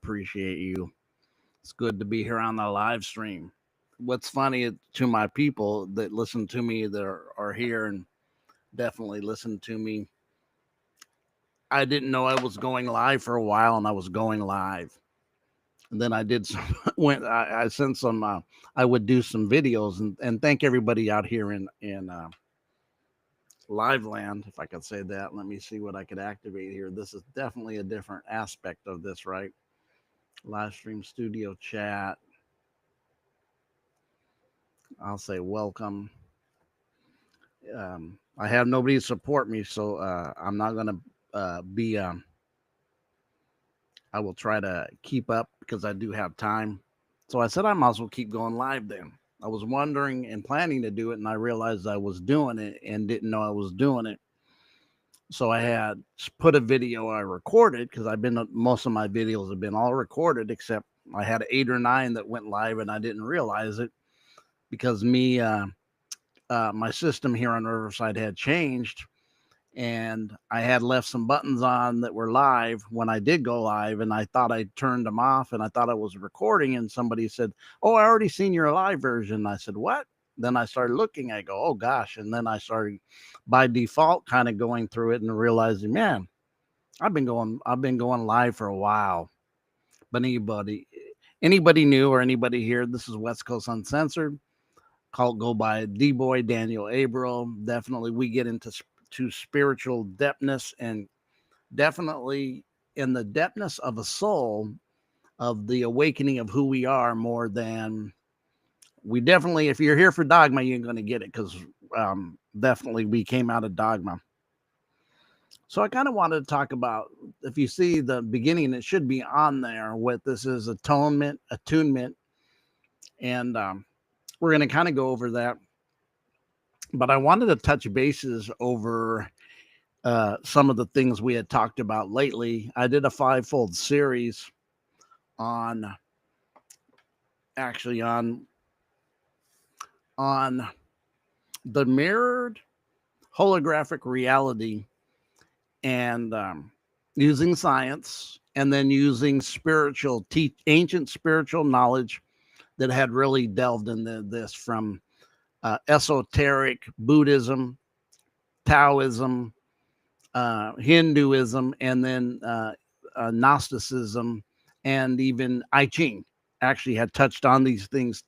appreciate you. It's good to be here on the live stream. What's funny to my people that listen to me that are here and definitely listen to me, I didn't know I was going live for a while, and I was going live. And then I did some, I sent some, I would do some videos and thank everybody out here in live land, if I could say that. Let me see what I could activate here. This is definitely a different aspect of this, right? Live stream studio chat. I'll say welcome. I have nobody to support me, so I'm not going to be, I will try to keep up because I do have time. So I said I might as well keep going live then. I was wondering and planning to do it, and I realized I was doing it and didn't know I was doing it. So I had put a video I recorded because most of my videos have been all recorded, except I had 8 or 9 that went live and I didn't realize it because my system here on Riverside had changed, and I had left some buttons on that were live when I did go live, and I thought I turned them off, and I thought I was recording, and somebody said, "Oh, I already seen your live version." I said, "What?" Then I started looking. I go, "Oh gosh!" And then I started by default kind of going through it and realizing, man, I've been going live for a while. But anybody new or anybody here, this is West Coast Uncensored. Go by D-Boy Daniel Abril. Definitely we get into spiritual depthness, and definitely in the depthness of a soul, of the awakening of who we are, more than we definitely, if you're here for dogma, you're going to get it, because definitely we came out of dogma. So I kind of wanted to talk about, if you see the beginning, it should be on there, what this is: attunement, and we're going to kind of go over that. But I wanted to touch bases over some of the things we had talked about lately. I did a 5-fold series on the mirrored holographic reality, and using science, and then using ancient spiritual knowledge that had really delved into this, from esoteric Buddhism, Taoism, Hinduism, and then Gnosticism, and even I Ching. Actually had touched on these things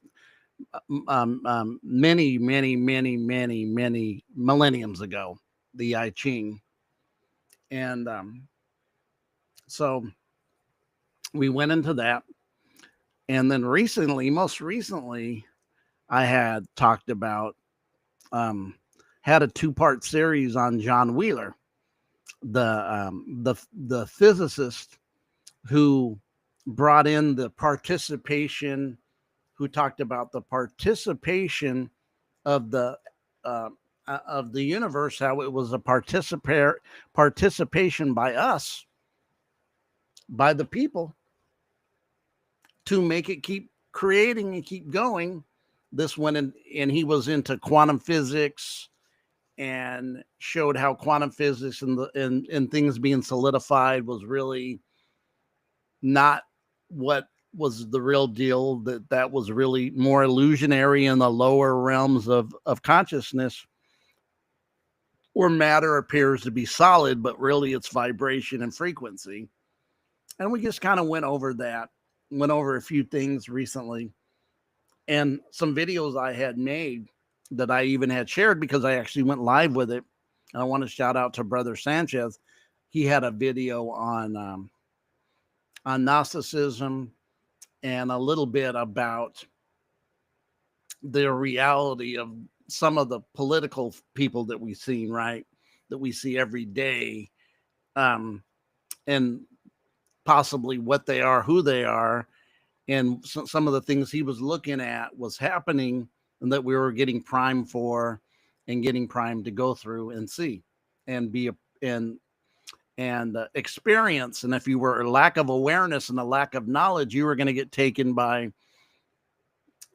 many millenniums ago, the I Ching. And so we went into that. And then most recently, I had talked about, had a 2-part series on John Wheeler, the physicist who brought in the participation, who talked about the participation of the universe, how it was a participation by us, by the people, to make it keep creating and keep going. This went in, and he was into quantum physics, and showed how quantum physics and things being solidified was really not what was the real deal, that was really more illusionary in the lower realms of consciousness, where matter appears to be solid, but really it's vibration and frequency. And we just kind of went over a few things recently, and some videos I had made that I even had shared, because I actually went live with it. And I want to shout out to Brother Sanchez. He had a video on Gnosticism, and a little bit about the reality of some of the political people that we've seen, right? That we see every day, and possibly what they are, who they are, and some of the things he was looking at was happening, and that we were getting primed for, and getting primed to go through and see and be and experience. And if you were a lack of awareness and a lack of knowledge, you were going to get taken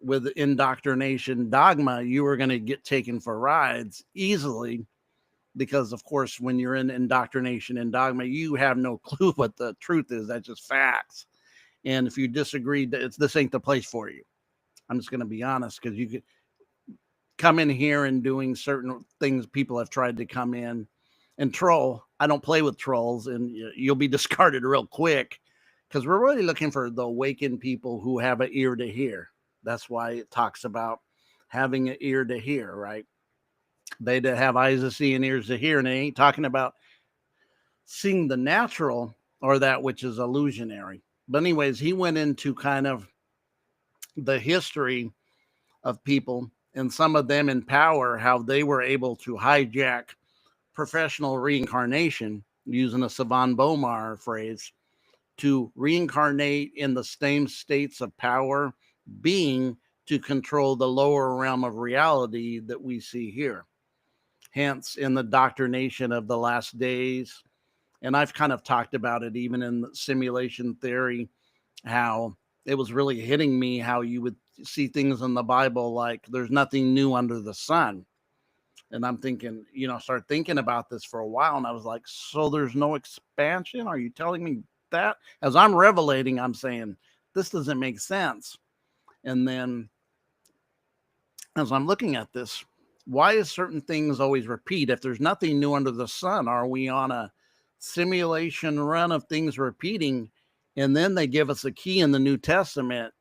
with indoctrination dogma. You were going to get taken for rides easily, because of course, when you're in indoctrination and dogma, you have no clue what the truth is. That's just facts. And if you disagree, this ain't the place for you. I'm just going to be honest, because you could come in here and doing certain things. People have tried to come in and troll. I don't play with trolls, and you'll be discarded real quick, because we're really looking for the awakened people who have an ear to hear. That's why it talks about having an ear to hear, right? They that have eyes to see and ears to hear, and they ain't talking about seeing the natural or that which is illusionary. But anyways, he went into kind of the history of people, and some of them in power, how they were able to hijack professional reincarnation, using a Savan Bomar phrase, to reincarnate in the same states of power, being to control the lower realm of reality that we see here. Hence, in the doctrination of the last days, and I've kind of talked about it even in simulation theory, how it was really hitting me how you would see things in the Bible like there's nothing new under the sun. And I'm thinking, start thinking about this for a while. And I was like, so there's no expansion? Are you telling me that? As I'm revelating, I'm saying, this doesn't make sense. And then as I'm looking at this, why is certain things always repeat? If there's nothing new under the sun, are we on a simulation run of things repeating? And then they give us a key in the New Testament,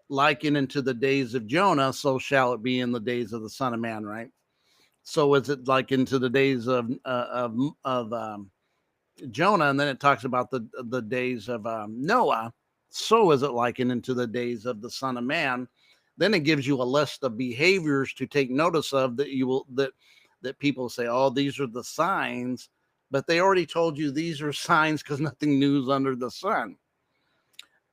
likened into the days of Jonah, so shall it be in the days of the Son of Man, right? So is it like into the days of Jonah, and then it talks about the days of Noah. So is it likened into the days of the Son of Man? Then it gives you a list of behaviors to take notice of that people say, oh, these are the signs, but they already told you these are signs because nothing new is under the sun.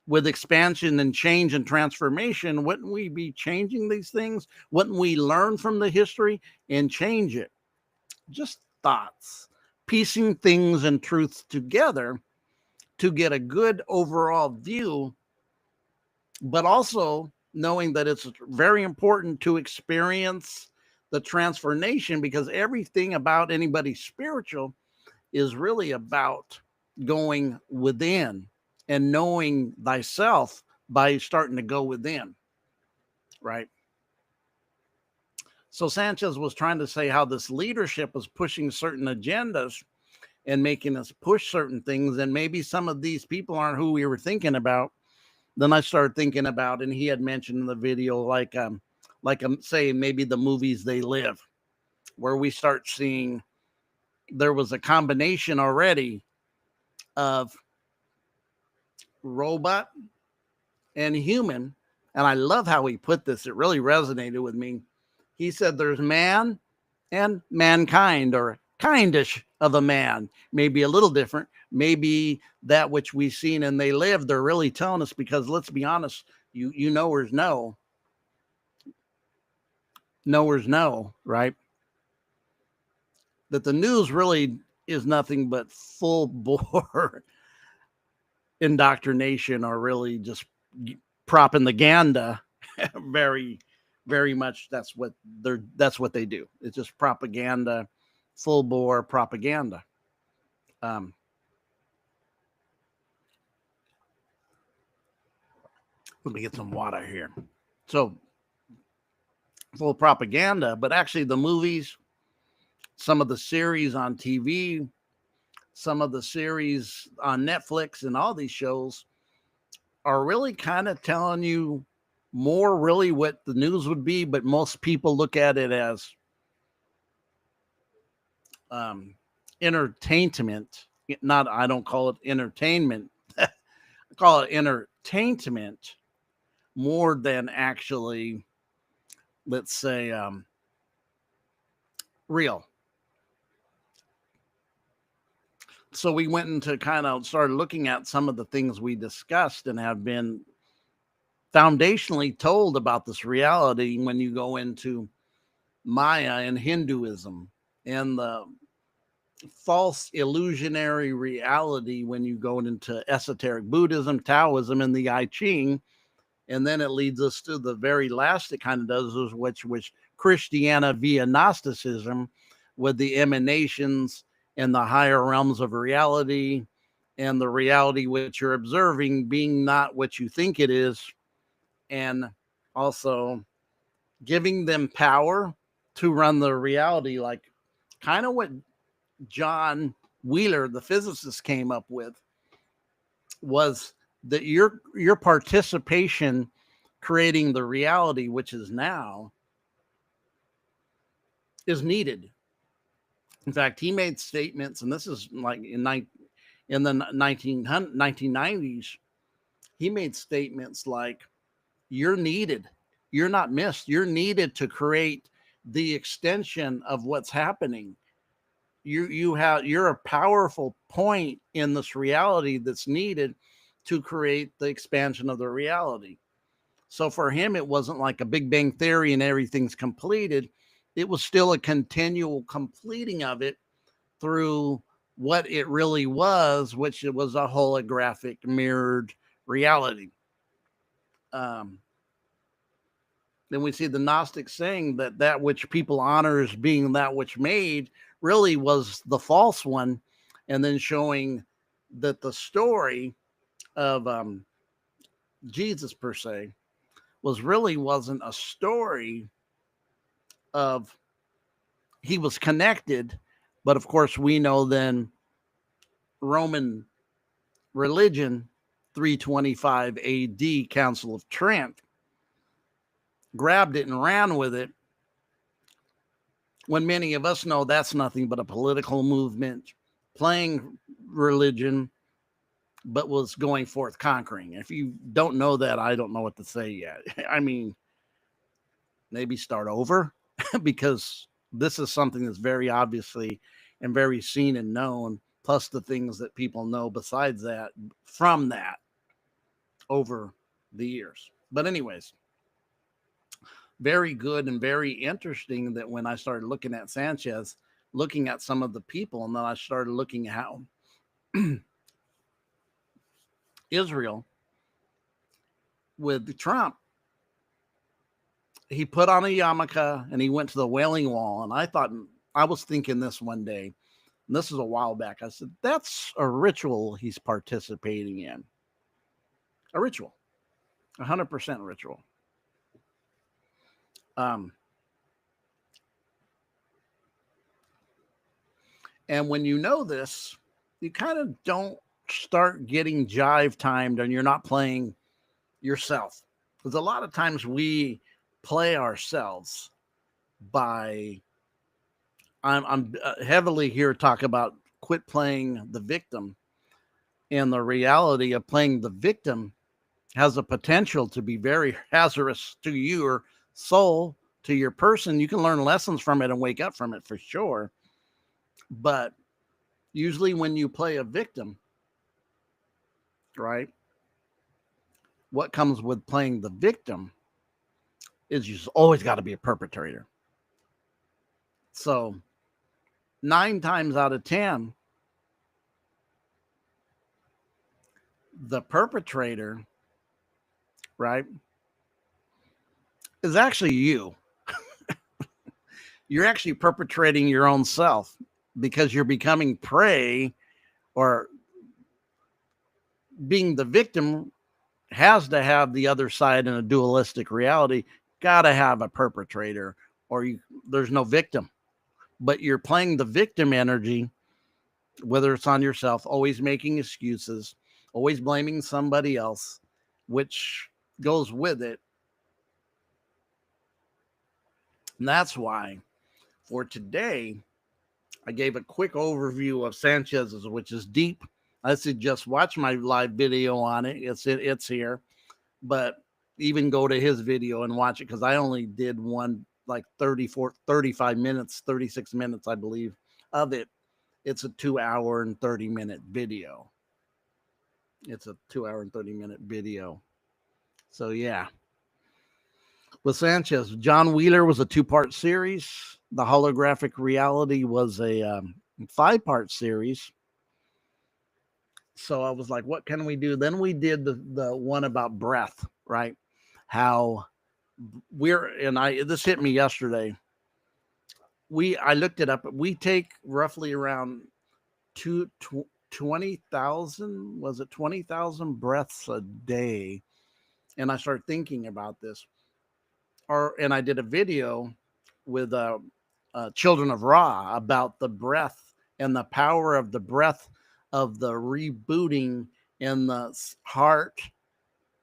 With expansion and change and transformation, wouldn't we be changing these things? Wouldn't we learn from the history and change it? Just thoughts, piecing things and truths together to get a good overall view, but also knowing that it's very important to experience the transformation, because everything about anybody spiritual is really about going within and knowing thyself by starting to go within, right? So Sanchez was trying to say how this leadership was pushing certain agendas and making us push certain things, and maybe some of these people aren't who we were thinking about. Then I started thinking about, and he had mentioned in the video, like say maybe the movies They Live, where we start seeing there was a combination already of robot and human. And I love how he put this. It really resonated with me. He said there's man and mankind, or kindish of a man, maybe a little different, maybe that which we've seen and They Live, they're really telling us, because let's be honest, you knowers know, right? That the news really is nothing but full bore indoctrination, or really just propaganda. very, very much that's what they do. It's just propaganda, full bore propaganda. Let me get some water here. So full propaganda, but actually the movies, some of the series on TV, some of the series on Netflix, and all these shows are really kind of telling you more really what the news would be, but most people look at it as entertainment. Not, I don't call it entertainment. I call it entertainment more than actually, let's say, real. So we went into kind of started looking at some of the things we discussed and have been foundationally told about this reality when you go into Maya and Hinduism, and the false illusionary reality when you go into esoteric Buddhism, Taoism, and the I Ching. And then it leads us to the very last it kind of does, which Christiana via Gnosticism, with the emanations and the higher realms of reality and the reality which you're observing being not what you think it is, and also giving them power to run the reality, like kind of what John Wheeler, the physicist, came up with, was that your participation creating the reality which is now is needed. In fact, he made statements, and this is like in the 1990s, he made statements like, you're needed, you're not missed, you're needed to create the extension of what's happening. You're a powerful point in this reality that's needed to create the expansion of the reality. So for him, it wasn't like a Big Bang Theory and everything's completed. It was still a continual completing of it through what it really was, which it was a holographic mirrored reality. Um, then we see the Gnostics saying that that which people honor as being that which made really was the false one, and then showing that the story of Jesus per se wasn't a story of, he was connected, but of course we know then Roman religion, 325 AD, Council of Trent, grabbed it and ran with it, when many of us know that's nothing but a political movement playing religion, but was going forth conquering. If you don't know that, I don't know what to say yet. I mean, maybe start over because this is something that's very obviously and very seen and known, plus the things that people know besides that from that over the years. But anyways, very good and very interesting that when I started looking at Sanchez, looking at some of the people, and then I started looking at how Israel with Trump, he put on a yarmulke and he went to the Wailing Wall. And I was thinking this one day, and this is a while back. I said, that's a ritual he's participating in. A ritual, 100% ritual. And when you know this, you kind of don't start getting jive timed and you're not playing yourself. Because a lot of times we play ourselves by, I'm heavily here to talk about quit playing the victim. And the reality of playing the victim has a potential to be very hazardous to your soul, to your person. You can learn lessons from it and wake up from it for sure. But usually when you play a victim, right, what comes with playing the victim is you always got to be a perpetrator. So 9 times out of 10, the perpetrator, right, is actually you. You're actually perpetrating your own self because you're becoming prey, or being the victim has to have the other side in a dualistic reality. Got to have a perpetrator, or there's no victim. But you're playing the victim energy, whether it's on yourself, always making excuses, always blaming somebody else, which goes with it. And that's why for today, I gave a quick overview of Sanchez's, which is deep. I suggest watch my live video on it. It's here, but even go to his video and watch it, because I only did one like 35 minutes, 36 minutes, I believe, of it. It's a 2-hour and 30-minute video. It's a 2-hour and 30-minute video. So yeah. With Sanchez, John Wheeler was a 2-part series. The holographic reality was a 5-part series. So I was like, what can we do? Then we did the one about breath, right? How this hit me yesterday. I looked it up. We take roughly around 2 20,000, was it 20,000 breaths a day? And I started thinking about this. And I did a video with Children of Ra about the breath and the power of the breath, of the rebooting in the heart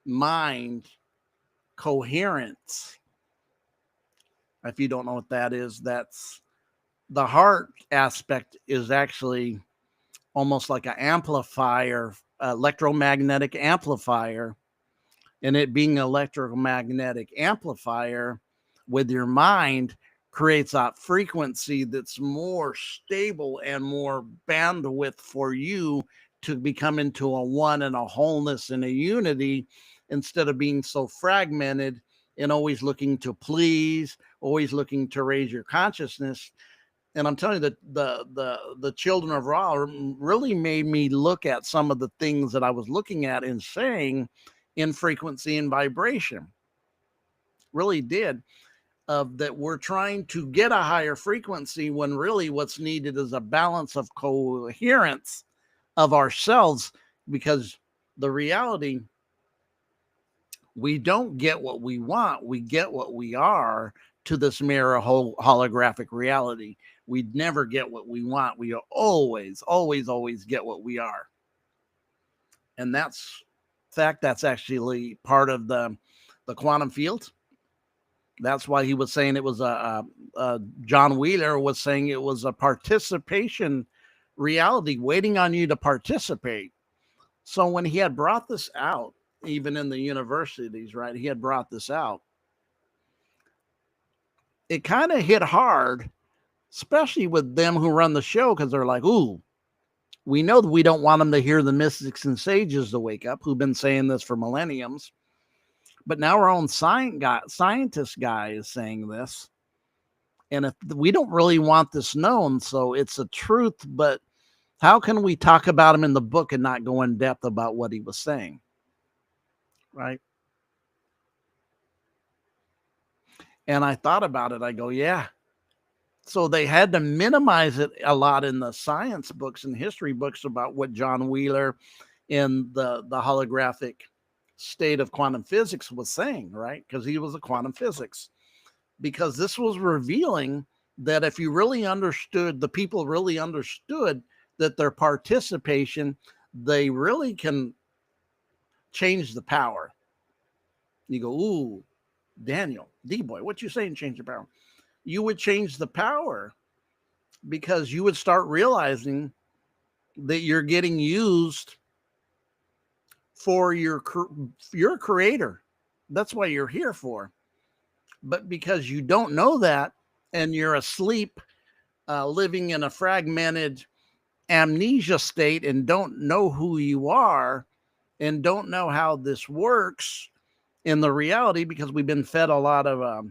mind coherence. If you don't know what that is, that's the heart aspect, is actually almost like an amplifier, electromagnetic amplifier. And it being an electromagnetic amplifier with your mind creates a frequency that's more stable and more bandwidth for you to become into a one and a wholeness and a unity, instead of being so fragmented and always looking to please, always looking to raise your consciousness. And I'm telling you that the Children of Ra really made me look at some of the things that I was looking at and saying in frequency and vibration. Really did. Of that we're trying to get a higher frequency, when really what's needed is a balance of coherence of ourselves. Because the reality, we don't get what we want, we get what we are, to this mirror holographic reality. We never get what we want. We always get what we are. And that's actually part of the quantum field. That's why he was saying it was John Wheeler was saying it was a participation reality waiting on you to participate. So when he had brought this out, even in the universities, right, he had brought this out, it kind of hit hard, especially with them who run the show, because they're like, ooh, we know that we don't want them to hear the mystics and sages to wake up, who've been saying this for millenniums. But now our own scientist guy is saying this. And if we don't really want this known, so it's a truth, but how can we talk about him in the book and not go in depth about what he was saying? Right? And I thought about it. I go, yeah. So they had to minimize it a lot in the science books and history books about what John Wheeler in the holographic state of quantum physics was saying, right? Because he was a quantum physics. Because this was revealing that if you really understood, the people really understood that their participation, they really can change the power. You go, ooh, Daniel, D-boy, what you saying, change the power? You would change the power, because you would start realizing that you're getting used for your creator. That's what you're here for. But because you don't know that, and you're asleep, living in a fragmented amnesia state, and don't know who you are, and don't know how this works in the reality, because we've been fed a lot of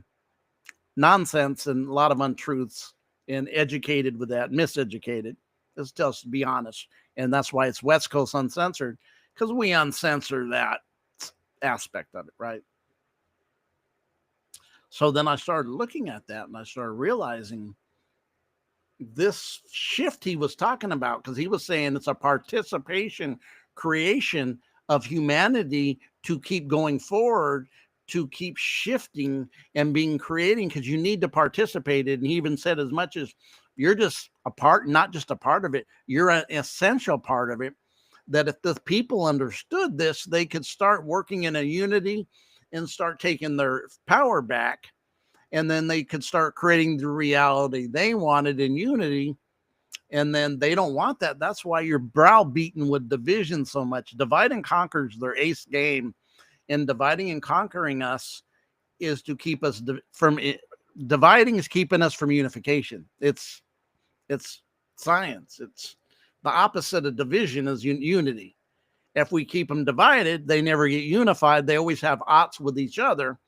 nonsense and a lot of untruths, and educated with that, miseducated. Let's just be honest. And that's why it's West Coast Uncensored, because we uncensor that aspect of it, right? So then I started looking at that, and I started realizing this shift he was talking about, because he was saying it's a participation creation of humanity to keep going forward, to keep shifting and being creating, because you need to participate in. And he even said, as much as you're just a part, not just a part of it, you're an essential part of it. That if the people understood this, they could start working in a unity and start taking their power back. And then they could start creating the reality they wanted in unity. And then they don't want that. That's why you're browbeaten with division so much. Divide and conquer is their ace game. And dividing and conquering us is to keep us from dividing is keeping us from unification. It's science. It's the opposite of division is unity. If we keep them divided, they never get unified. They always have odds with each other,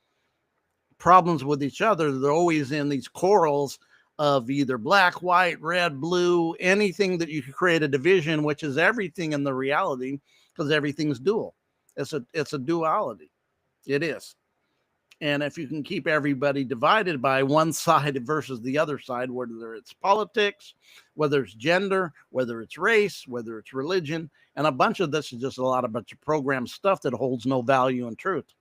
problems with each other. They're always in these corals of either black, white, red, blue, anything that you could create a division, which is everything in the reality, because everything's dual. It's a duality. It is. And if you can keep everybody divided by one side versus the other side, whether it's politics, whether it's gender, whether it's race, whether it's religion, and a bunch of this is just a bunch of program stuff that holds no value in truth.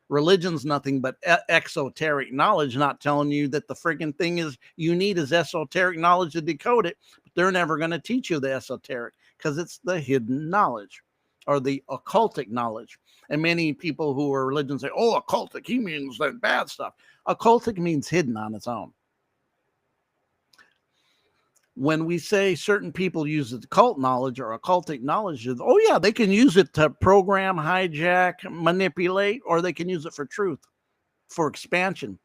Religion's nothing but exoteric knowledge, not telling you that the freaking thing is you need is esoteric knowledge to decode it. But they're never going to teach you the esoteric because it's the hidden knowledge or the occultic knowledge. And many people who are religion say, oh, occultic, he means that bad stuff. Occultic means hidden on its own. When we say certain people use occult knowledge or occultic knowledge, oh yeah, they can use it to program, hijack, manipulate, or they can use it for truth, for expansion.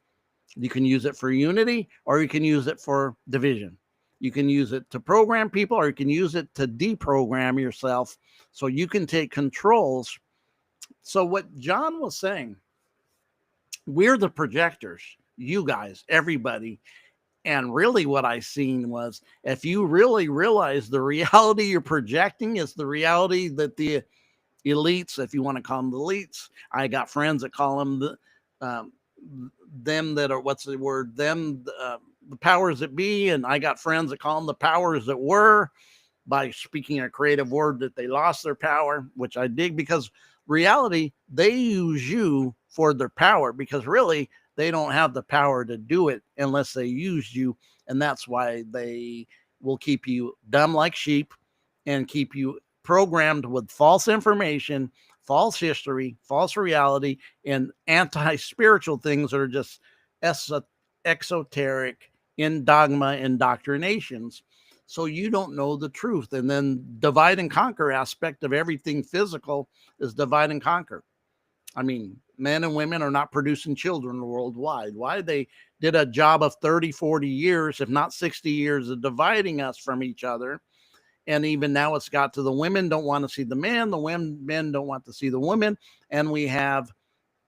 You can use it for unity, or you can use it for division. You can use it to program people, or you can use it to deprogram yourself so you can take controls. So what John was saying, we're the projectors, you guys, everybody. And really what I seen was, if you really realize the reality you're projecting is the reality that the elites, if you want to call them the elites, I got friends that call them them that are, what's the word, them, the powers that be. And I got friends that call them the powers that were, by speaking a creative word that they lost their power, which I dig, because reality, they use you for their power, because really they don't have the power to do it unless they use you. And that's why they will keep you dumb like sheep and keep you programmed with false information, false history, false reality, and anti-spiritual things that are just exoteric in dogma indoctrinations. So you don't know the truth. And then divide and conquer aspect of everything physical is divide and conquer. I mean, men and women are not producing children worldwide. Why? They did a job of 30, 40 years, if not 60 years, of dividing us from each other. And even now it's got to the women don't want to see the men don't want to see the women. And we have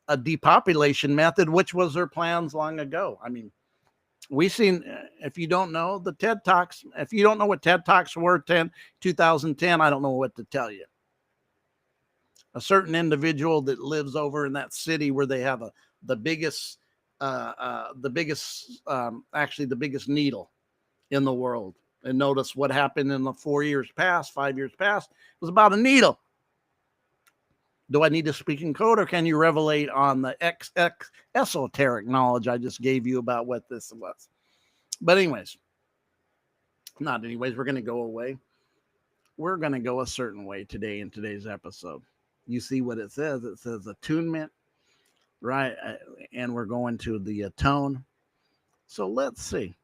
a depopulation method, which was their plans long ago. I mean, we seen, if you don't know the TED Talks, if you don't know what TED Talks were 2010, I don't know what to tell you. A certain individual that lives over in that city where they have the biggest needle in the world. And notice what happened in the 5 years past, was about a needle. Do I need to speak in code, or can you revelate on the esoteric knowledge I just gave you about what this was? But we're going to go away. We're going to go a certain way today in today's episode. You see what it says? It says attunement, right? And we're going to the atone. So let's see.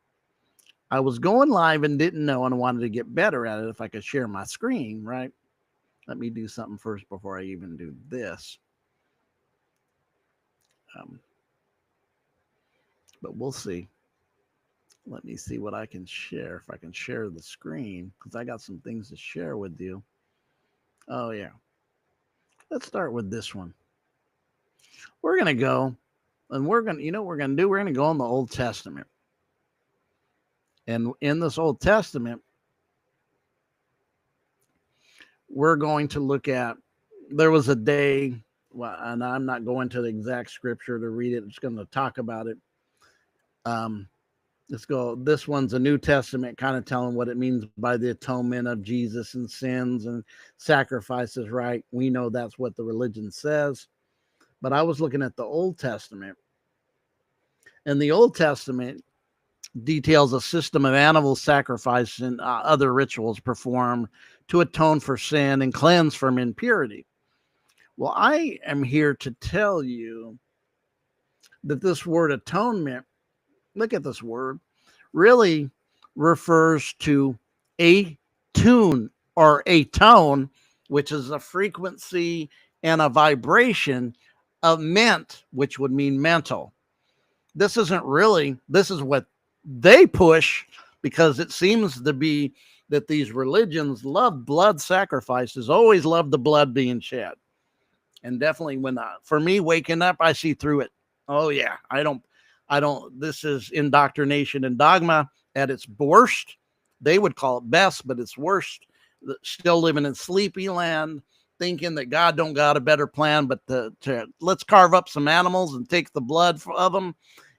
I was going live and didn't know, and wanted to get better at it if I could share my screen, right? Let me do something first before I even do this. But we'll see. Let me see what I can share. If I can share the screen, because I got some things to share with you. Oh, yeah. Let's start with this one. We're going to go, and we're going to, you know what we're going to do? We're going to go in the Old Testament. And in this Old Testament, we're going to look at, there was a day, well, and I'm not going to the exact scripture to read it. I'm just going to talk about it. Let's go. This one's a New Testament, kind of telling what it means by the atonement of Jesus and sins and sacrifices, right? We know that's what the religion says. But I was looking at the Old Testament. And the Old Testament details a system of animal sacrifice and other rituals performed to atone for sin and cleanse from impurity. Well, I am here to tell you that this word atonement, look at this word, really refers to a tune or a tone, which is a frequency and a vibration of ment, which would mean mental. This isn't really, this is what they push, because it seems to be that these religions love blood sacrifices, always love the blood being shed. And definitely when, for me, waking up, I see through it. Oh yeah, I don't, this is indoctrination and dogma at its worst. They would call it best, but it's worst. Still living in sleepy land, thinking that God don't got a better plan, but let's carve up some animals and take the blood of them,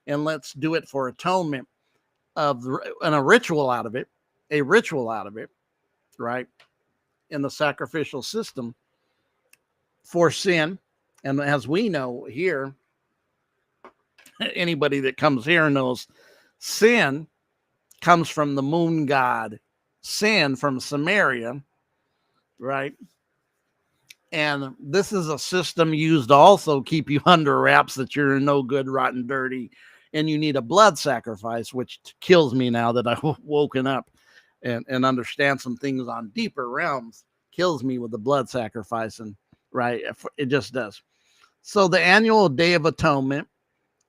and let's do it for atonement and a ritual out of it, right? In the sacrificial system for sin. And as we know here, anybody that comes here knows sin comes from the moon god, sin from Samaria, right? And this is a system used to also keep you under wraps that you're no good, rotten, dirty, and you need a blood sacrifice, which kills me now that I've woken up and understand some things on deeper realms. Kills me with the blood sacrifice, and right, it just does. So the annual Day of Atonement,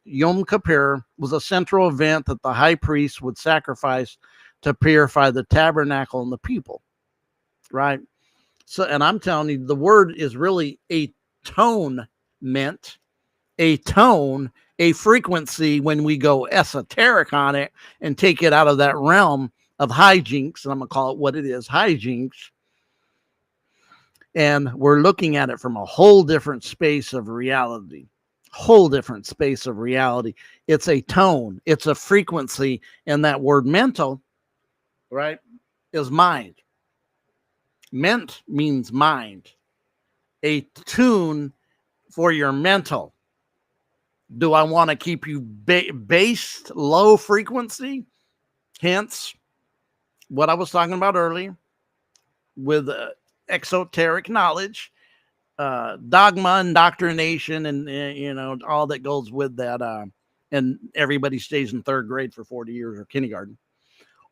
Yom Kippur, was a central event that the high priest would sacrifice to purify the tabernacle and the people, right? So, and I'm telling you, the word is really atonement, a tone, a frequency when we go esoteric on it and take it out of that realm of hijinks. And I'm going to call it what it is, hijinks. And we're looking at it from a whole different space of reality. It's a tone, it's a frequency, and that word mental, right, is mind. Ment means mind. A tune for your mental. Do I want to keep you based low frequency? Hence, what I was talking about earlier with exoteric knowledge, dogma, indoctrination, and all that goes with that. And everybody stays in third grade for 40 years or kindergarten.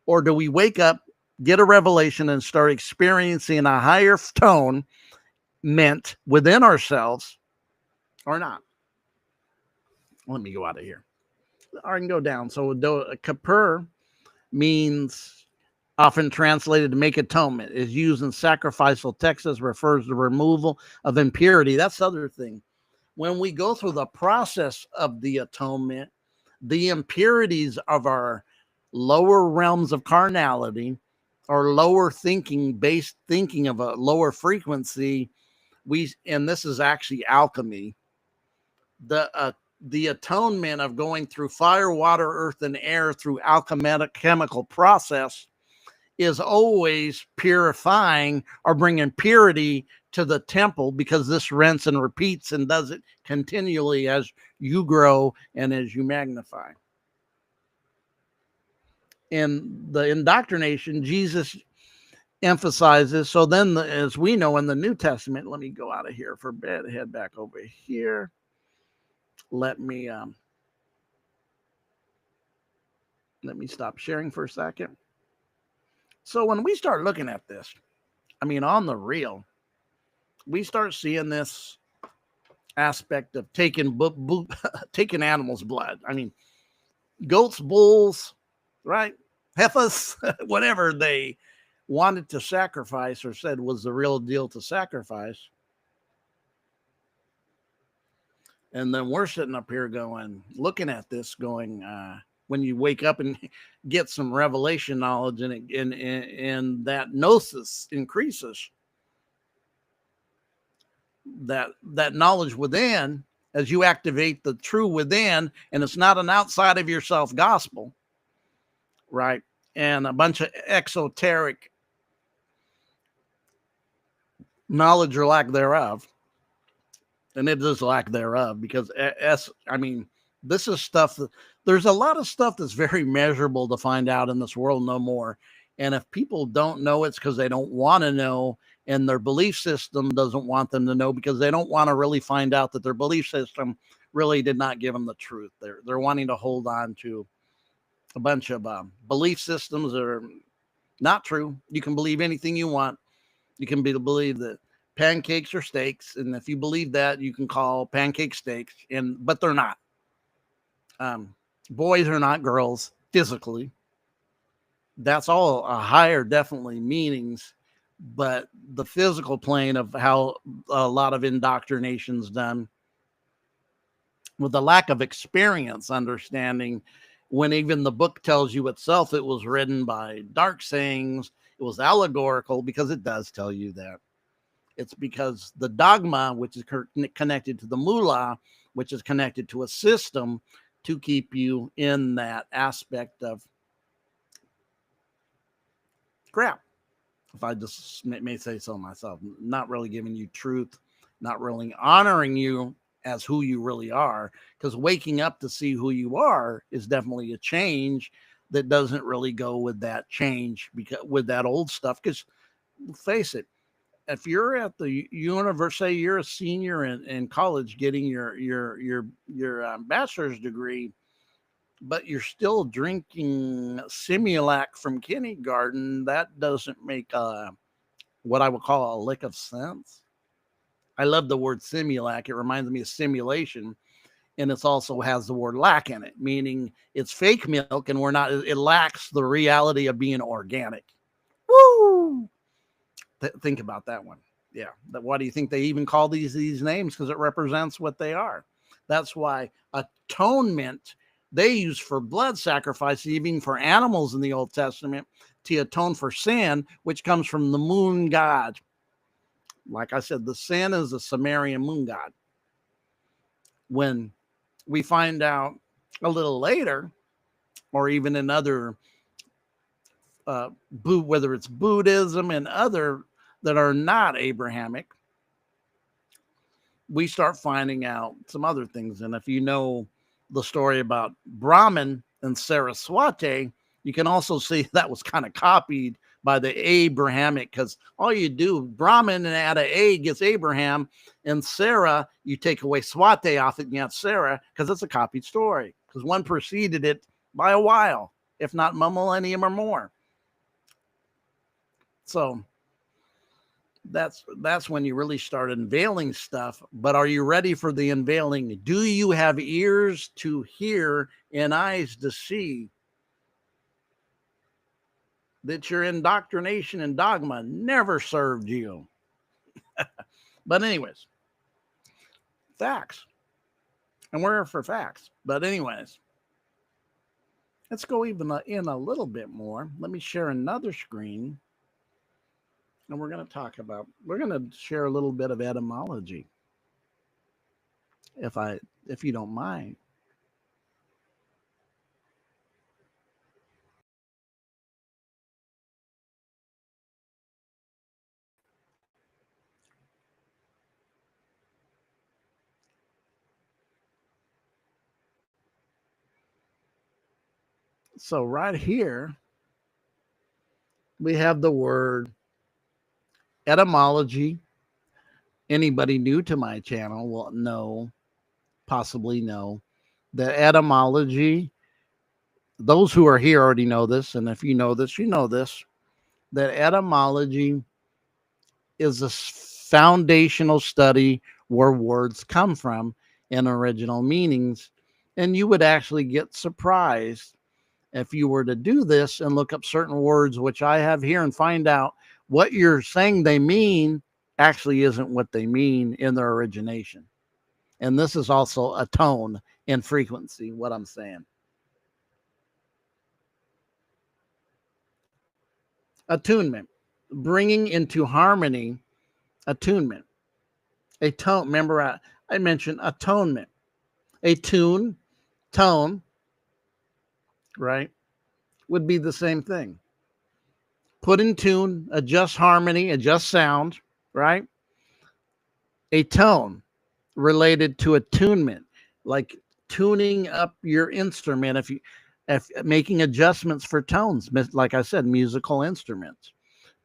Or do we wake up, get a revelation, and start experiencing a higher tone meant within ourselves, or not? Let me go out of here. I can go down. So Kippur means, often translated to make atonement, is used in sacrificial texts, refers to removal of impurity. That's the other thing. When we go through the process of the atonement, the impurities of our lower realms of carnality, or lower thinking, based thinking of a lower frequency, and this is actually alchemy, the atonement of going through fire, water, earth, and air through alchemical chemical process is always purifying or bringing purity to the temple, because this rinse and repeats and does it continually as you grow and as you magnify. In the indoctrination, Jesus emphasizes, so then as we know in the New Testament, let me go out of here for a bit, head back over here. Let me stop sharing for a second. So when we start looking at this, I mean, on the real, we start seeing this aspect of taking animals' blood. I mean, goats, bulls, right? Heifers, whatever they wanted to sacrifice or said was the real deal to sacrifice. And then we're sitting up here looking at this going, when you wake up and get some revelation knowledge and that gnosis increases, that knowledge within, as you activate the true within, and it's not an outside of yourself gospel, right? And a bunch of exoteric knowledge or lack thereof. And it is lack thereof, because this is stuff there's a lot of stuff that's very measurable to find out in this world no more. And if people don't know, it's because they don't want to know, and their belief system doesn't want them to know, because they don't want to really find out that their belief system really did not give them the truth. They're wanting to hold on to a bunch of belief systems that are not true. You can believe anything you want. You can believe that pancakes are steaks, and if you believe that, you can call pancake steaks, but they're not. Boys are not girls physically. That's all a higher, definitely, meanings, but the physical plane of how a lot of indoctrination's done, with the lack of experience, understanding, when even the book tells you itself it was written by dark sayings, it was allegorical, because it does tell you that. It's because the dogma, which is connected to the mullah, which is connected to a system to keep you in that aspect of crap. If I just may say so myself, not really giving you truth, not really honoring you as who you really are, because waking up to see who you are is definitely a change that doesn't really go with that change, because with that old stuff. Because face it, if you're at the university, say you're a senior in college getting your bachelor's degree, but you're still drinking Similac from kindergarten, that doesn't make what I would call a lick of sense. I love the word Similac. It reminds me of simulation, and it also has the word lack in it, meaning it's fake milk, and we're not. It lacks the reality of being organic. Woo! Think about that one. Yeah. Why do you think they even call these names? Because it represents what they are. That's why atonement they use for blood sacrifice, even for animals in the Old Testament, to atone for sin, which comes from the moon god. Like I said, the sin is the Sumerian moon god. When we find out a little later, or even in other, whether it's Buddhism and other that are not Abrahamic, we start finding out some other things. And if you know the story about Brahman and Saraswati, you can also see that was kind of copied by the Abrahamic, because all you do, Brahman and add an A gets Abraham, and Sarah, you take away Swate off it and you have Sarah, because it's a copied story, because one preceded it by a while, if not a millennium or more. So that's when you really start unveiling stuff. But are you ready for the unveiling? Do you have ears to hear and eyes to see that your indoctrination and dogma never served you? But anyways, facts. And we're here for facts. But anyways, let's go even in a little bit more. Let me share another screen. And we're going to share a little bit of etymology, if you don't mind. So right here, we have the word etymology. Anybody new to my channel will possibly know that etymology, those who are here already know this, and if you know this, you know this, that etymology is a foundational study where words come from and original meanings. And you would actually get surprised if you were to do this and look up certain words, which I have here, and find out what you're saying they mean actually isn't what they mean in their origination. And this is also a tone and frequency, what I'm saying. Attunement, bringing into harmony, attunement. A tone, remember I mentioned atonement. A tune, tone, right, would be the same thing. Put in tune, adjust harmony, adjust sound, right? A tone related to attunement, like tuning up your instrument, if making adjustments for tones, like I said, musical instruments.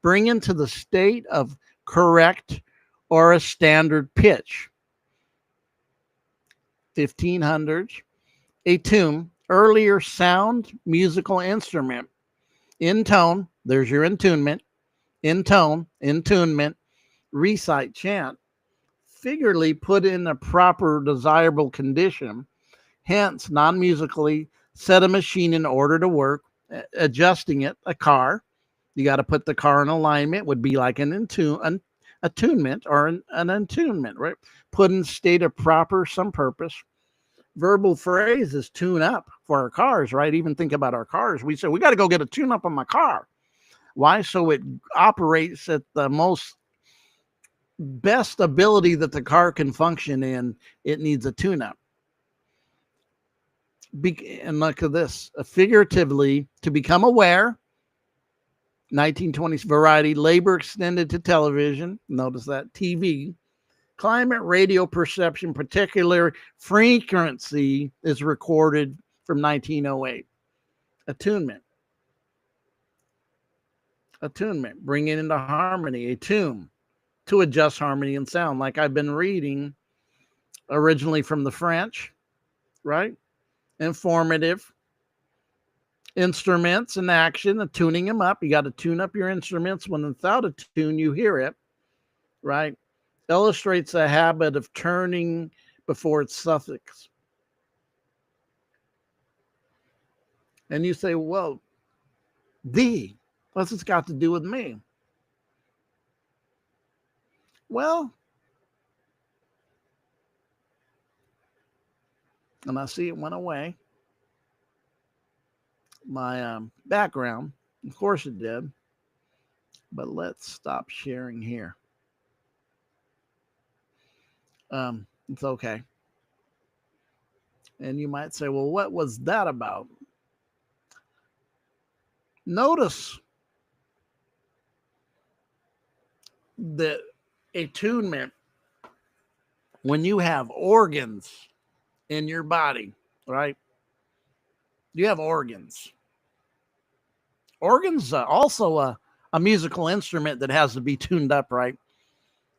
Bring into the state of correct or a standard pitch. 1500s, a tune, earlier sound, musical instrument. In tone, there's your attunement. In tone, attunement, recite, chant. Figuratively put in a proper desirable condition, hence non-musically set a machine in order to work, adjusting it, a car. You got to put the car in alignment, would be like an attunement or an attunement, right? Put in state of proper some purpose. Verbal phrase is tune up for our cars, right? Even think about our cars. We say, we got to go get a tune up on my car. Why? So it operates at the most best ability that the car can function in, it needs a tune-up. And look at this, figuratively, to become aware, 1920s variety, labor extended to television, notice that, TV, climate radio perception, particular frequency is recorded from 1908. Attunement. Attunement, bring it into harmony, attune, to adjust harmony and sound. Like I've been reading, originally from the French, right? Informative. Instruments in action, tuning them up. You got to tune up your instruments. When without a tune, you hear it, right? Illustrates a habit of turning before its suffix. And you say, well, what's this got to do with me? Well, and I see it went away. My background, of course it did. But let's stop sharing here. It's okay. And you might say, well, what was that about? Notice that attunement, when you have organs in your body, right? You have organs. Organs are also a musical instrument that has to be tuned up, right?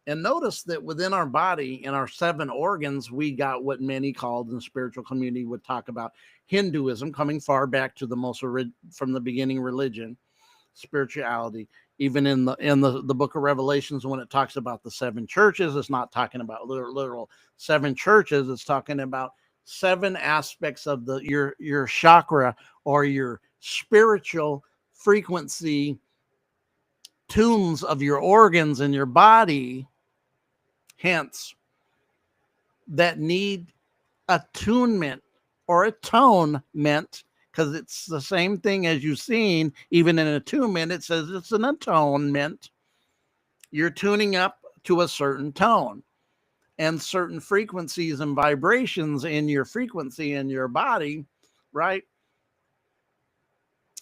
And notice that within our body, in our 7 organs, we got what many called in the spiritual community would talk about Hinduism, coming far back to the most from the beginning religion, spirituality. Even in the book of Revelations, when it talks about the 7 churches, it's not talking about literal 7 churches. It's talking about 7 aspects of your chakra or your spiritual frequency tunes of your organs in your body, hence, that need attunement or atonement, because it's the same thing as you've seen. Even in attunement, it says it's an atonement. You're tuning up to a certain tone and certain frequencies and vibrations in your frequency in your body, right?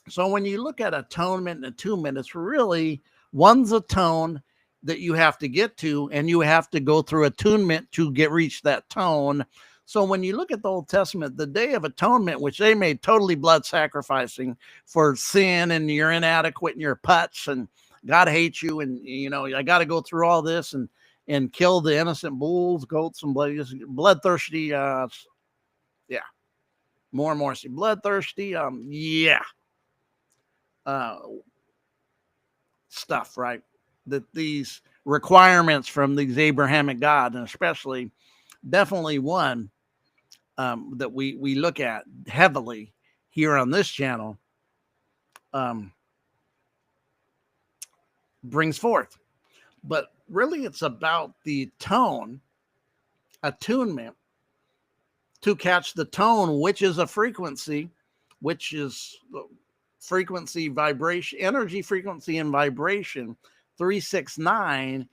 So when you look at atonement and attunement, it's really one's a tone that you have to get to, and you have to go through attunement to reach that tone. So when you look at the Old Testament, the Day of Atonement, which they made totally blood sacrificing for sin, and you're inadequate and you're putz and God hates you, and I got to go through all this and kill the innocent bulls, goats, and bloodthirsty. More and more bloodthirsty. Stuff, right? That these requirements from these Abrahamic God, and especially definitely one that we look at heavily here on this channel, brings forth. But really, it's about the tone, attunement, to catch the tone, which is a frequency, which is frequency, vibration, energy, frequency, and vibration. 369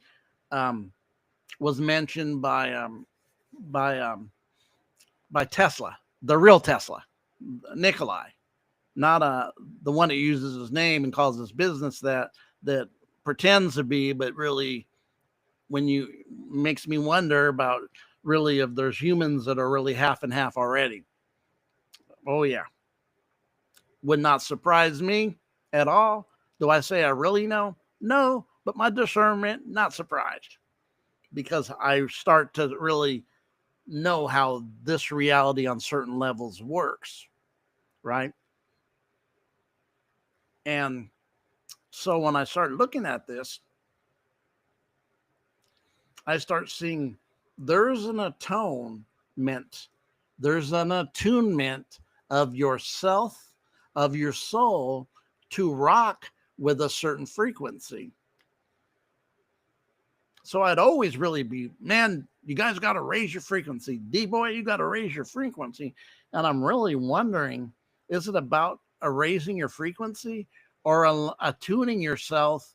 was mentioned by Tesla, the real Tesla, Nikolai, not the one that uses his name and calls his business that pretends to be, but really, when you makes me wonder about really if there's humans that are really half and half already. Oh yeah. Would not surprise me at all. Do I say I really know? No, but my discernment, not surprised, because I start to really know how this reality on certain levels works, right? And so when I start looking at this, I start seeing there's an atonement, there's an attunement of yourself, of your soul, to rock with a certain frequency. So I'd always really be, man, you guys got to raise your frequency. D-boy, you got to raise your frequency. And I'm really wondering, is it about raising your frequency or attuning yourself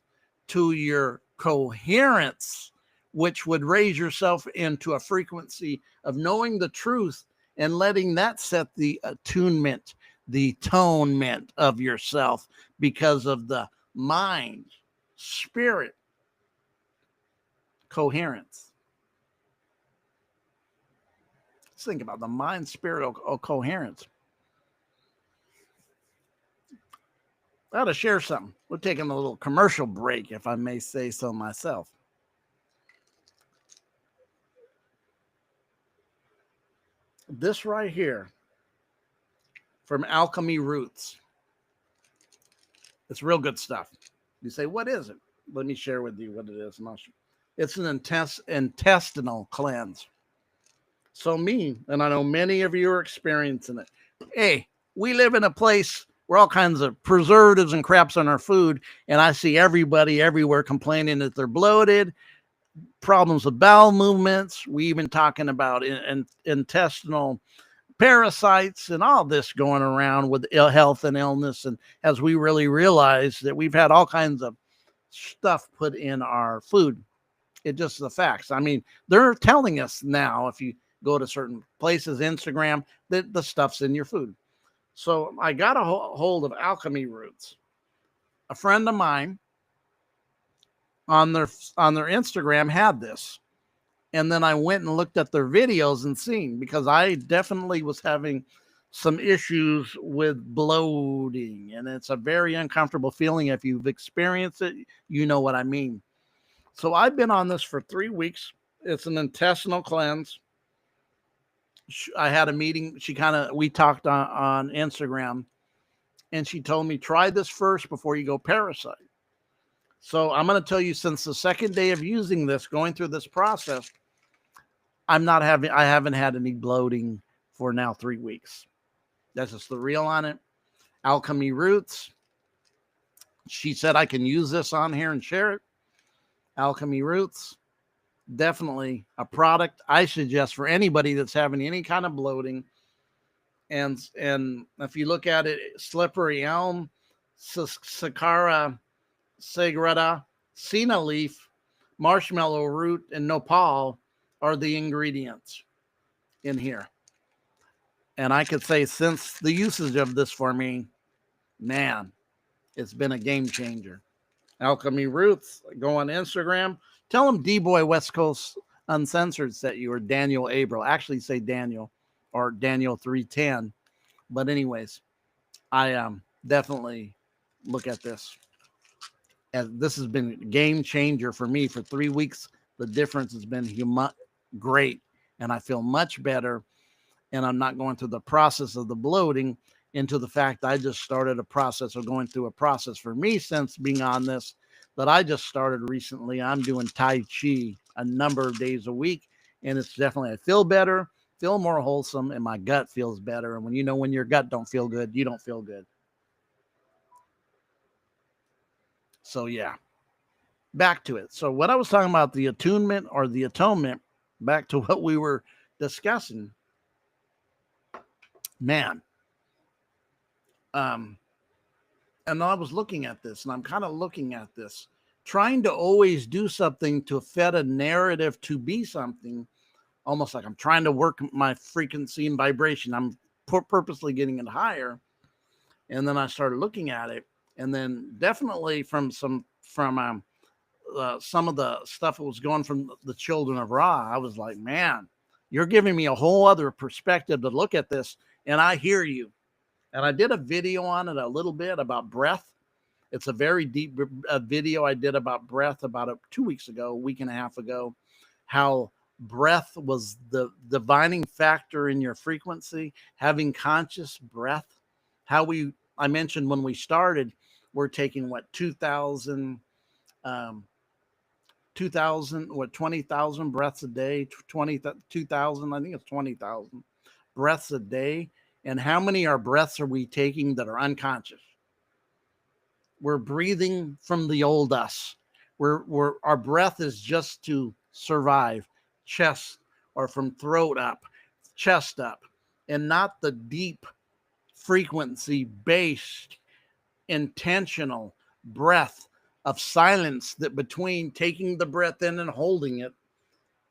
to your coherence which would raise yourself into a frequency of knowing the truth and letting that set the attunement, the atonement of yourself because of the mind, spirit, coherence. Let's think about the mind, spirit, or coherence. I got to share something. We're taking a little commercial break, if I may say so myself. This right here from Alchemy Roots. It's real good stuff. You say, what is it? Let me share with you what it is. It's an intestinal cleanse. So me, and I know many of you are experiencing it. Hey, we live in a place where all kinds of preservatives and craps on our food, and I see everybody everywhere complaining that they're bloated, problems with bowel movements. We even talking about intestinal parasites and all this going around with ill health and illness. And as we really realize that we've had all kinds of stuff put in our food, it just the facts. I mean, they're telling us now, if you go to certain places, Instagram, that the stuff's in your food. So I got a hold of Alchemy Roots. A friend of mine on their Instagram had this. And then I went and looked at their videos and seen, because I definitely was having some issues with bloating. And it's a very uncomfortable feeling. If you've experienced it, you know what I mean. So I've been on this for 3 weeks. It's an intestinal cleanse. I had a meeting. We talked on Instagram, and she told me, try this first before you go parasite. So I'm going to tell you, since the second day of using this, going through this process, I haven't had any bloating for now 3 weeks. That's just the real on it. Alchemy Roots. She said I can use this on here and share it. Alchemy Roots. Definitely a product I suggest for anybody that's having any kind of bloating. And if you look at it, slippery elm, Sakara sagrada, Sina leaf, marshmallow root, and nopal are the ingredients in here. And I could say, since the usage of this for me, man, it's been a game changer. Alchemy Roots, go on Instagram. Tell them D-Boy West Coast Uncensored sent you, or Daniel Abril. Actually say Daniel, or Daniel 310. But anyways, I definitely look at this. As this has been a game changer for me for 3 weeks. The difference has been great. And I feel much better. And I'm not going through the process of the bloating, into the fact I just started a process of going through a process for me since being on this that I just started recently. I'm doing Tai Chi a number of days a week, and it's definitely, I feel better, feel more wholesome, and my gut feels better. And when your gut don't feel good, you don't feel good. So yeah, back to it. So what I was talking about, the attunement or the atonement, back to what we were discussing, man. And I was looking at this, and I'm kind of looking at this, trying to always do something to fit a narrative to be something, almost like I'm trying to work my frequency and vibration. I'm purposely getting it higher. And then I started looking at it, and then definitely from some of the stuff that was going from the children of Ra, I was like, man, you're giving me a whole other perspective to look at this. And I hear you. And I did a video on it a little bit about breath. It's a very deep video I did about breath about 2 weeks ago, a week and a half ago, how breath was the divining factor in your frequency, having conscious breath. I mentioned when we started, we're taking 20,000, 20,000 breaths a day, 22,000, I think it's 20,000 breaths a day. And how many breaths are we taking that are unconscious? We're breathing from the old us. Our breath is just to survive, chest, or from throat up, chest up, and not the deep frequency based intentional breath of silence that between taking the breath in and holding it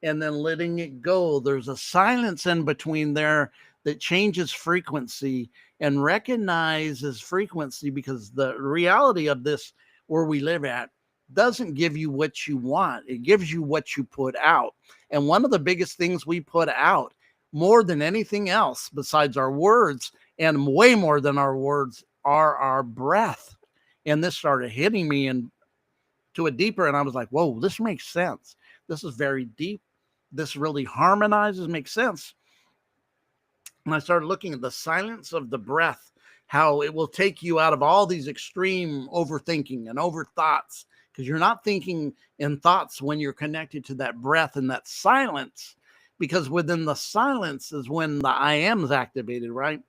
and then letting it go. There's a silence in between there that changes frequency and recognizes frequency, because the reality of this, where we live at, doesn't give you what you want. It gives you what you put out. And one of the biggest things we put out, more than anything else besides our words, and way more than our words, are our breath. And this started hitting me and to a deeper, and I was like, whoa, this makes sense. This is very deep. This really harmonizes, makes sense. And I started looking at the silence of the breath, how it will take you out of all these extreme overthinking and over thoughts, because you're not thinking in thoughts when you're connected to that breath and that silence, because within the silence is when the I am is activated, right?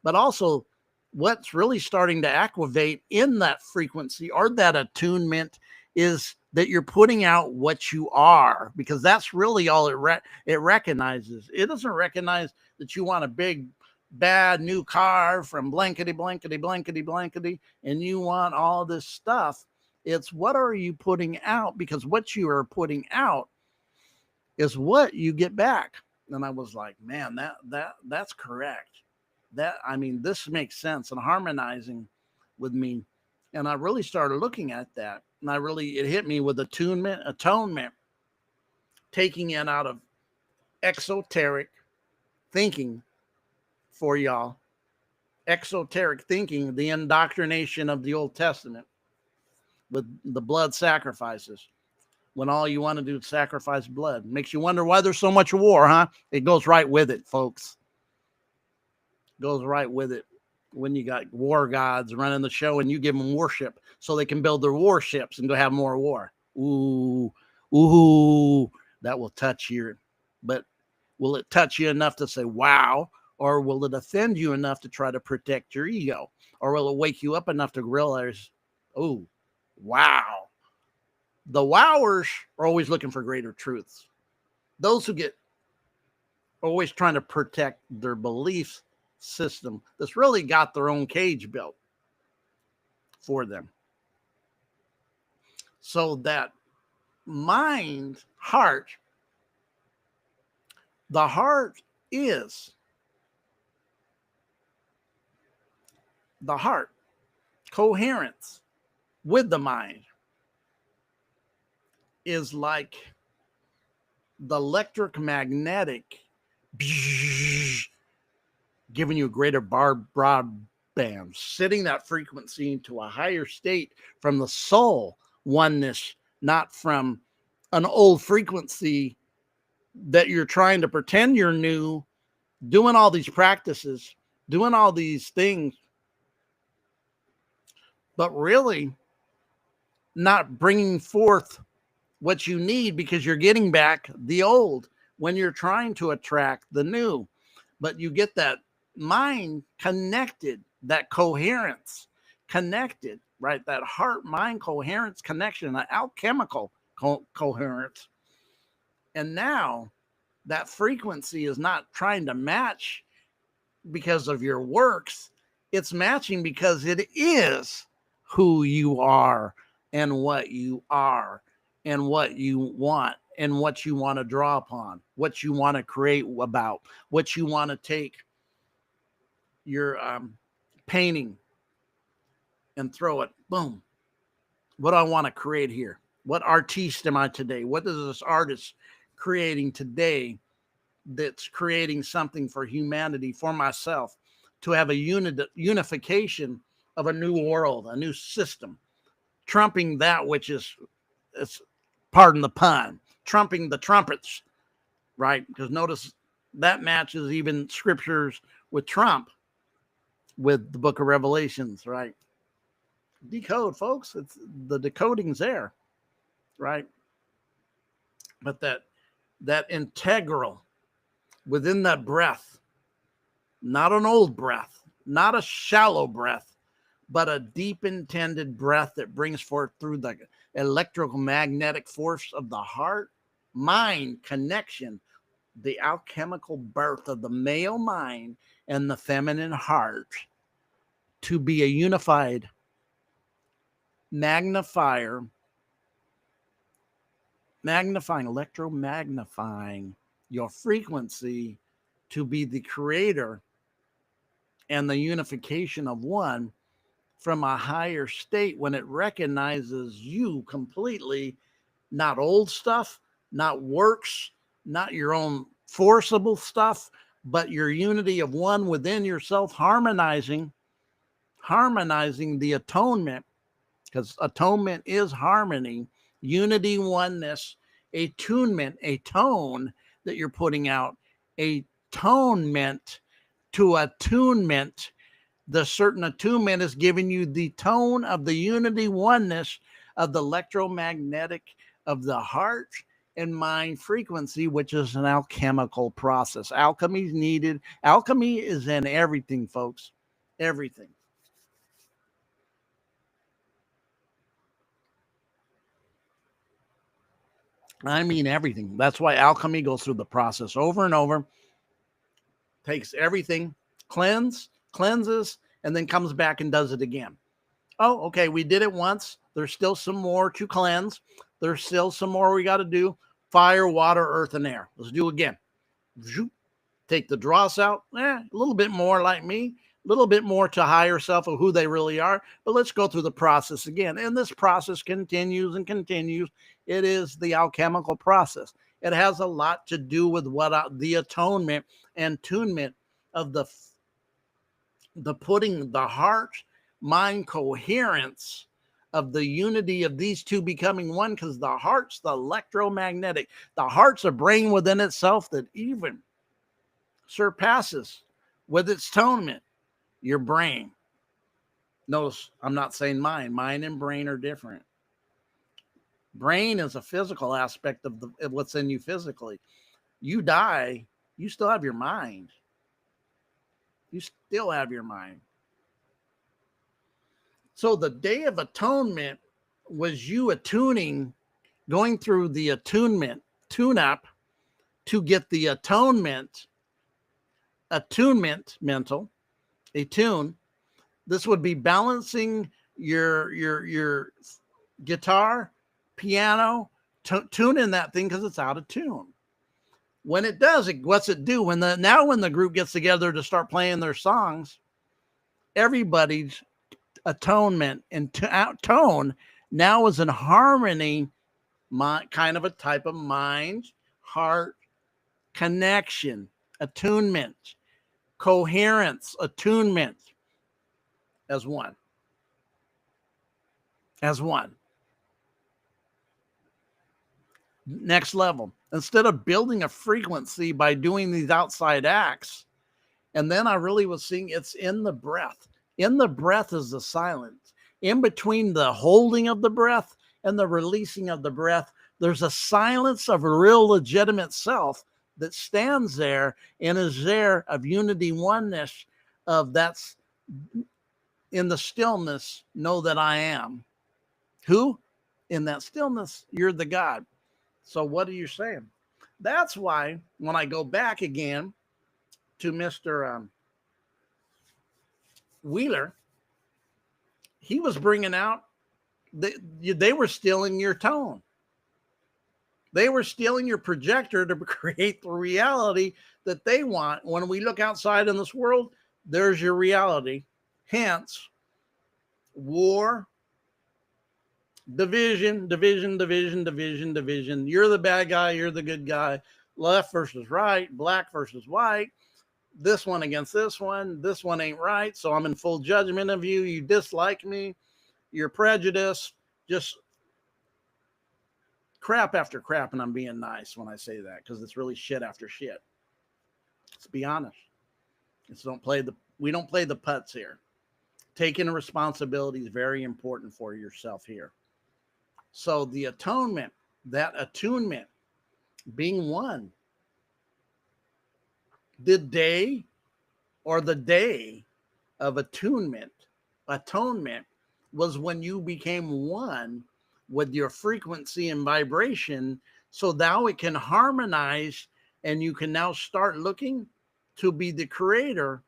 But also, what's really starting to activate in that frequency or that attunement is that you're putting out what you are, because that's really all it recognizes. It doesn't recognize that you want a big bad new car from blankety blankety blankety blankety and you want all this stuff. It's what are you putting out, because what you are putting out is what you get back. And I was like, man, that's correct. That, I mean, this makes sense and harmonizing with me. And I really started looking at that. And it hit me with atonement, taking it out of exoteric thinking for y'all. Exoteric thinking, the indoctrination of the Old Testament with the blood sacrifices. When all you want to do is sacrifice blood. Makes you wonder why there's so much war, huh? It goes right with it, folks. Goes right with it. When you got war gods running the show and you give them worship so they can build their warships and go have more war. Ooh, that will touch you. But will it touch you enough to say, wow? Or will it offend you enough to try to protect your ego? Or will it wake you up enough to realize, oh, wow. The wowers are always looking for greater truths. Those who get always trying to protect their beliefs system that's really got their own cage built for them. So that mind, heart, the heart is the heart, coherence with the mind is like the electric magnetic giving you a greater broadband, setting that frequency into a higher state from the soul oneness, not from an old frequency that you're trying to pretend you're new, doing all these practices, doing all these things, but really not bringing forth what you need, because you're getting back the old when you're trying to attract the new. But you get that mind connected, that coherence connected, right? That heart mind coherence connection, that alchemical coherence. And now that frequency is not trying to match because of your works, it's matching because it is who you are and what you are and what you want and what you want to draw upon, what you want to create about, what you want to take your painting and throw it, boom. What do I want to create here? What artiste am I today? What is this artist creating today that's creating something for humanity, for myself, to have a unification of a new world, a new system, trumping that which is, pardon the pun, trumping the trumpets, right? Because notice that matches even scriptures with Trump, with the book of Revelations, right? Decode, folks. It's the decoding's there, right? But that integral within that breath, not an old breath, not a shallow breath, but a deep intended breath that brings forth through the electromagnetic force of the heart, mind connection, the alchemical birth of the male mind and the feminine heart to be a unified magnifier magnifying, electromagnifying your frequency to be the creator and the unification of one from a higher state when it recognizes you completely, not old stuff, not works, not your own forcible stuff, but your unity of one within yourself, harmonizing the atonement, because atonement is harmony, unity, oneness, attunement, a tone that you're putting out, atonement to attunement. The certain attunement is giving you the tone of the unity, oneness of the electromagnetic of the heart and mind frequency, which is an alchemical process. Alchemy is needed. Alchemy is in everything, folks. Everything. I mean everything. That's why alchemy goes through the process over and over, takes everything, cleanses, and then comes back and does it again. Oh, okay, we did it once. There's still some more to cleanse. There's still some more we got to do. Fire, water, earth, and air. Let's do it again. Take the dross out. A little bit more like me, a little bit more to higher self of who they really are. But let's go through the process again. And this process continues and continues. It is the alchemical process. It has a lot to do with what the atonement and attunement of the putting the heart mind coherence of the unity of these two becoming one, because the heart's the electromagnetic. The heart's a brain within itself that even surpasses with its atonement your brain. Notice I'm not saying mind. Mind and brain are different. Brain is a physical aspect of what's in you physically. You die, you still have your mind. You still have your mind. So the Day of Atonement was you attuning, going through the attunement, tune-up to get the attunement mental, attune. This would be balancing your guitar, piano, tuning that thing because it's out of tune. When it does, what's it do? When the group gets together to start playing their songs, everybody's atonement and tone now is in harmony, kind of a type of mind, heart connection, attunement, coherence, attunement as one. As one. Next level. Instead of building a frequency by doing these outside acts, and then I really was seeing it's in the breath. In the breath is the silence. In between the holding of the breath and the releasing of the breath, there's a silence of a real legitimate self that stands there and is there of unity, oneness, of that's in the stillness, know that I am. Who? In that stillness, you're the God. So what are you saying? That's why when I go back again to Mr. Wheeler, he was bringing out, they were stealing your tone. They were stealing your projector to create the reality that they want. When we look outside in this world, there's your reality. Hence, war, division. You're the bad guy, you're the good guy. Left versus right, black versus white. This one against this one ain't right, so I'm in full judgment of you. You dislike me, you're prejudiced, just crap after crap, and I'm being nice when I say that because it's really shit after shit. Let's be honest. We don't play the putts here. Taking responsibility is very important for yourself here. So the atonement, that attunement, being one, the day of atonement was when you became one with your frequency and vibration. So now it can harmonize and you can now start looking to be the creator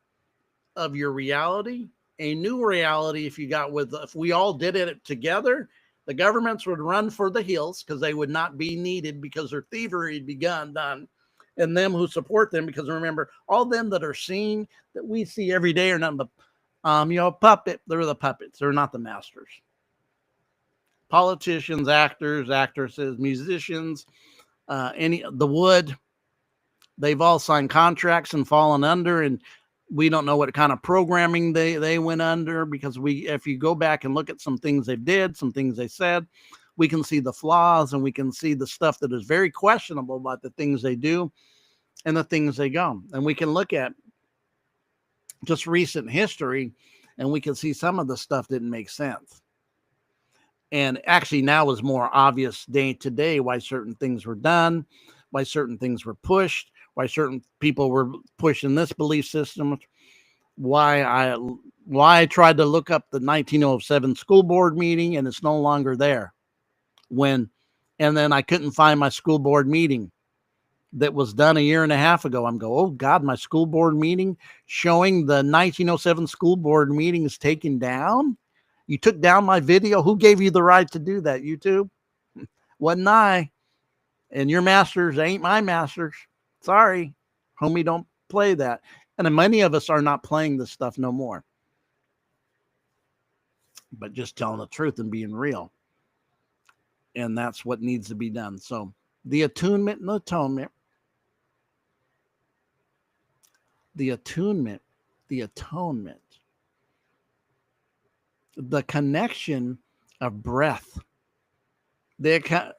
of your reality, a new reality. If we all did it together, The governments would run for the hills because they would not be needed because their thievery had begun done. And them who support them, because remember, all them that are seen, that we see every day are nothing but, puppet. They're the puppets. They're not the masters. Politicians, actors, actresses, musicians, the wood, they've all signed contracts and fallen under, and we don't know what kind of programming they went under, because if you go back and look at some things they did, some things they said, we can see the flaws, and we can see the stuff that is very questionable about the things they do and the things they go. And we can look at just recent history, and we can see some of the stuff didn't make sense. And actually now is more obvious day to day why certain things were done, why certain things were pushed, why certain people were pushing this belief system, why I tried to look up the 1907 school board meeting, and it's no longer there. And then I couldn't find my school board meeting that was done a year and a half ago. I'm going, oh God, my school board meeting showing the 1907 school board meeting is taken down. You took down my video. Who gave you the right to do that? YouTube? Wasn't I. And your masters ain't my masters. Sorry, homie, don't play that. And many of us are not playing this stuff no more. But just telling the truth and being real. And that's what needs to be done. So the attunement and the atonement. The attunement, the atonement. The connection of breath.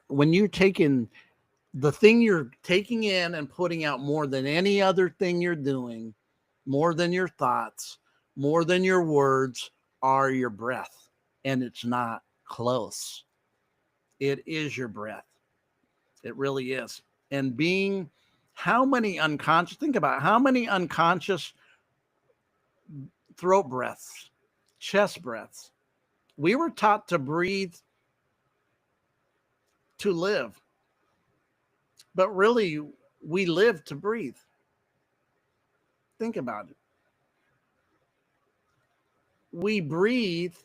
When you're taking the thing you're taking in and putting out more than any other thing you're doing, more than your thoughts, more than your words, are your breath. And it's not close. It is your breath. It really is. And how many unconscious, think about how many unconscious throat breaths, chest breaths. We were taught to breathe to live. But really, we live to breathe. Think about it. We breathe,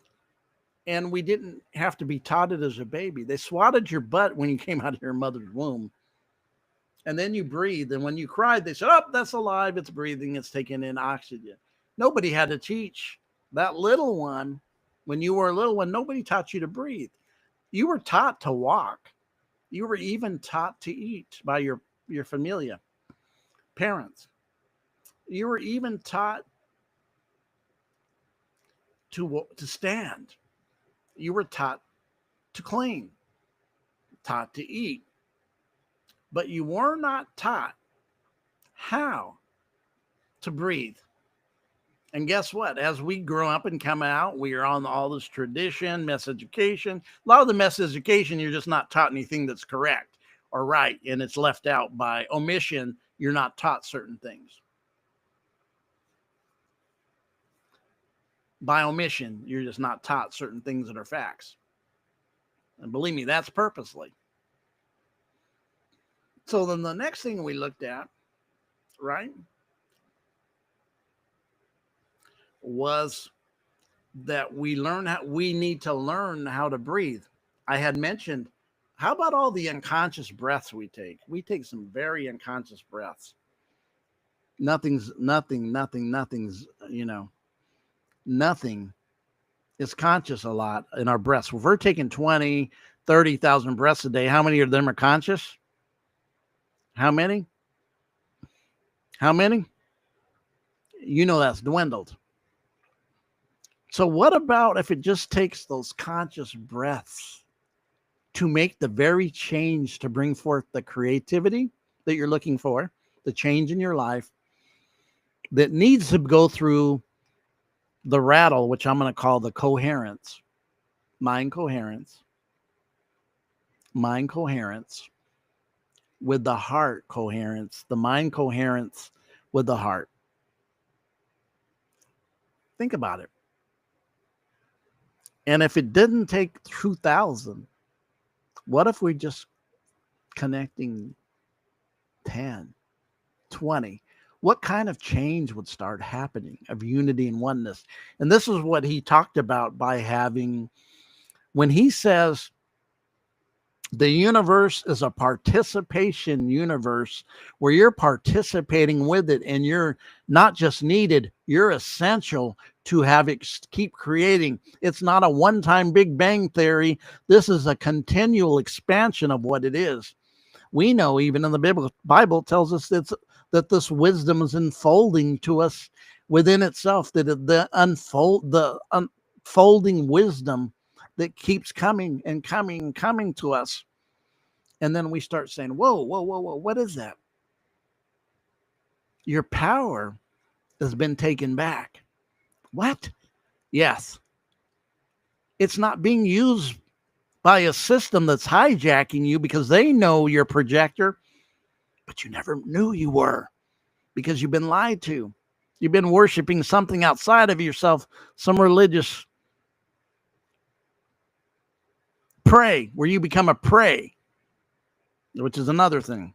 and we didn't have to be taught it as a baby. They swatted your butt when you came out of your mother's womb. And then you breathed. And when you cried, they said, oh, that's alive. It's breathing. It's taking in oxygen. Nobody had to teach that little one. When you were a little one, nobody taught you to breathe. You were taught to walk. You were even taught to eat by your familia, parents. You were even taught to stand. You were taught to clean, taught to eat. But you were not taught how to breathe. And guess what? As we grow up and come out, we are on all this tradition, mess education. A lot of the mess education, you're just not taught anything that's correct or right, and it's left out by omission. You're not taught certain things. By omission, you're just not taught certain things that are facts. And believe me, that's purposely. So then the next thing we looked at, right, was that we need to learn how to breathe. I had mentioned, how about all the unconscious breaths we take? We take some very unconscious breaths. Nothing is conscious a lot in our breaths. If we're taking 20, 30,000 breaths a day, how many of them are conscious? How many? You know that's dwindled. So what about if it just takes those conscious breaths to make the very change to bring forth the creativity that you're looking for, the change in your life that needs to go through the rattle, which I'm going to call the coherence, mind coherence with the heart coherence, the mind coherence with the heart. Think about it. And if it didn't take 2,000, what if we're just connecting 10, 20? What kind of change would start happening of unity and oneness? And this is what he talked about by having When he says the universe is a participation universe where you're participating with it, and you're not just needed, you're essential to have it keep creating. It's not a one-time Big Bang theory. This is a continual expansion of what it is. We know even in the Bible tells us that this wisdom is unfolding to us within itself, that the unfolding wisdom that keeps coming and coming and coming to us. And then we start saying, whoa, whoa, whoa, whoa, what is that? Your power has been taken back. What? Yes. It's not being used by a system that's hijacking you because they know you're a projector, but you never knew you were because you've been lied to. You've been worshiping something outside of yourself, some religious prey, where you become a prey, which is another thing.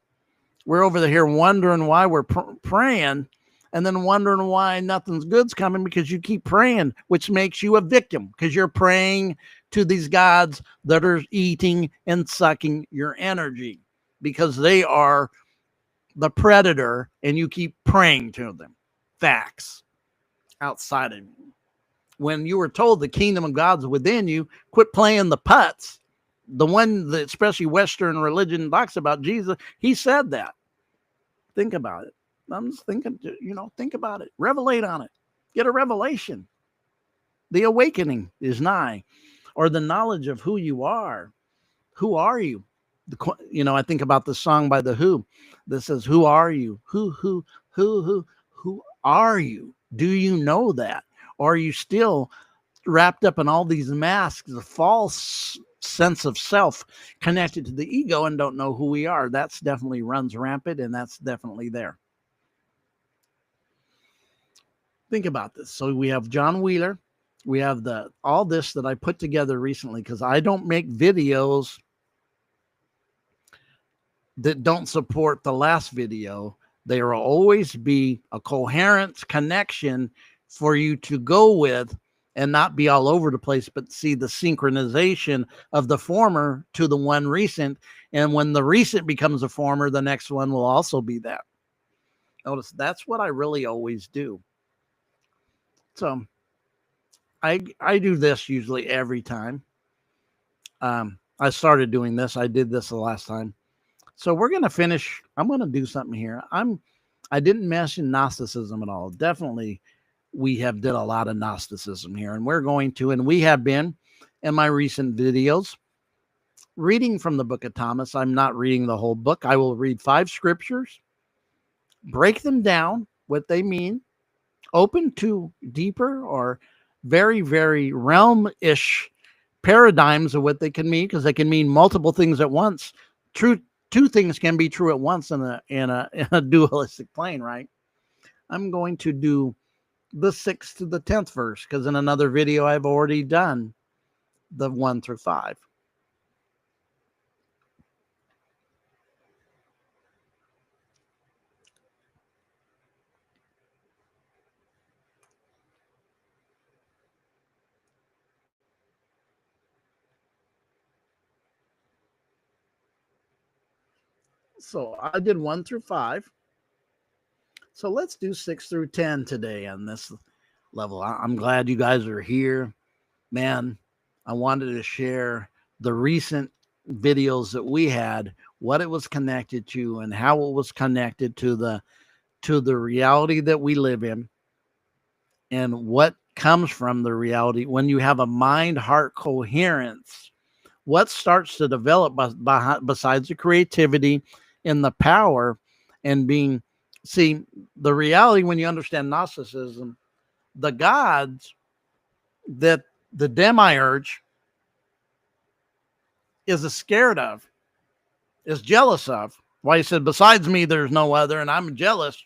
We're over here wondering why we're praying, and then wondering why nothing's good's coming because you keep praying, which makes you a victim because you're praying to these gods that are eating and sucking your energy because they are the predator, and you keep praying to them. Facts. Outside of you. When you were told the kingdom of God's within you, quit playing the putts. The one that especially Western religion talks about, Jesus, he said that. Think about it. I'm just thinking, think about it. Revelate on it. Get a revelation. The awakening is nigh, or the knowledge of who you are. Who are you? I think about the song by The Who that says, who are you? Who are you? Do you know that? Or are you still wrapped up in all these masks, a false sense of self connected to the ego, and don't know who we are? That's definitely runs rampant, and that's definitely there. Think about this. So we have John Wheeler. We have all this that I put together recently, because I don't make videos that don't support the last video. There will always be a coherent connection for you to go with and not be all over the place, but see the synchronization of the former to the one recent. And when the recent becomes a former, the next one will also be that. Notice that's what I really always do. So I do this usually every time. I started doing this. I did this the last time. So we're going to finish. I'm going to do something here. I didn't mention Gnosticism at all. Definitely, we have did a lot of Gnosticism here, and we have been in my recent videos reading from the book of Thomas. I'm not reading the whole book. I will read 5 scriptures, break them down, what they mean, open to deeper or very, very realm-ish paradigms of what they can mean, because they can mean multiple things at once. Two things can be true at once in a dualistic plane, right? I'm going to do the 6th to the 10th verse, because in another video I've already done the 1 through 5. So I did 1 through 5. So let's do 6 through 10 today on this level. I'm glad you guys are here. Man, I wanted to share the recent videos that we had, what it was connected to, and how it was connected to the reality that we live in, and what comes from the reality when you have a mind-heart coherence. What starts to develop besides the creativity and the power and being, see, the reality when you understand Gnosticism, the gods that the demiurge is scared of, is jealous of. Why he said, besides me, there's no other, and I'm jealous.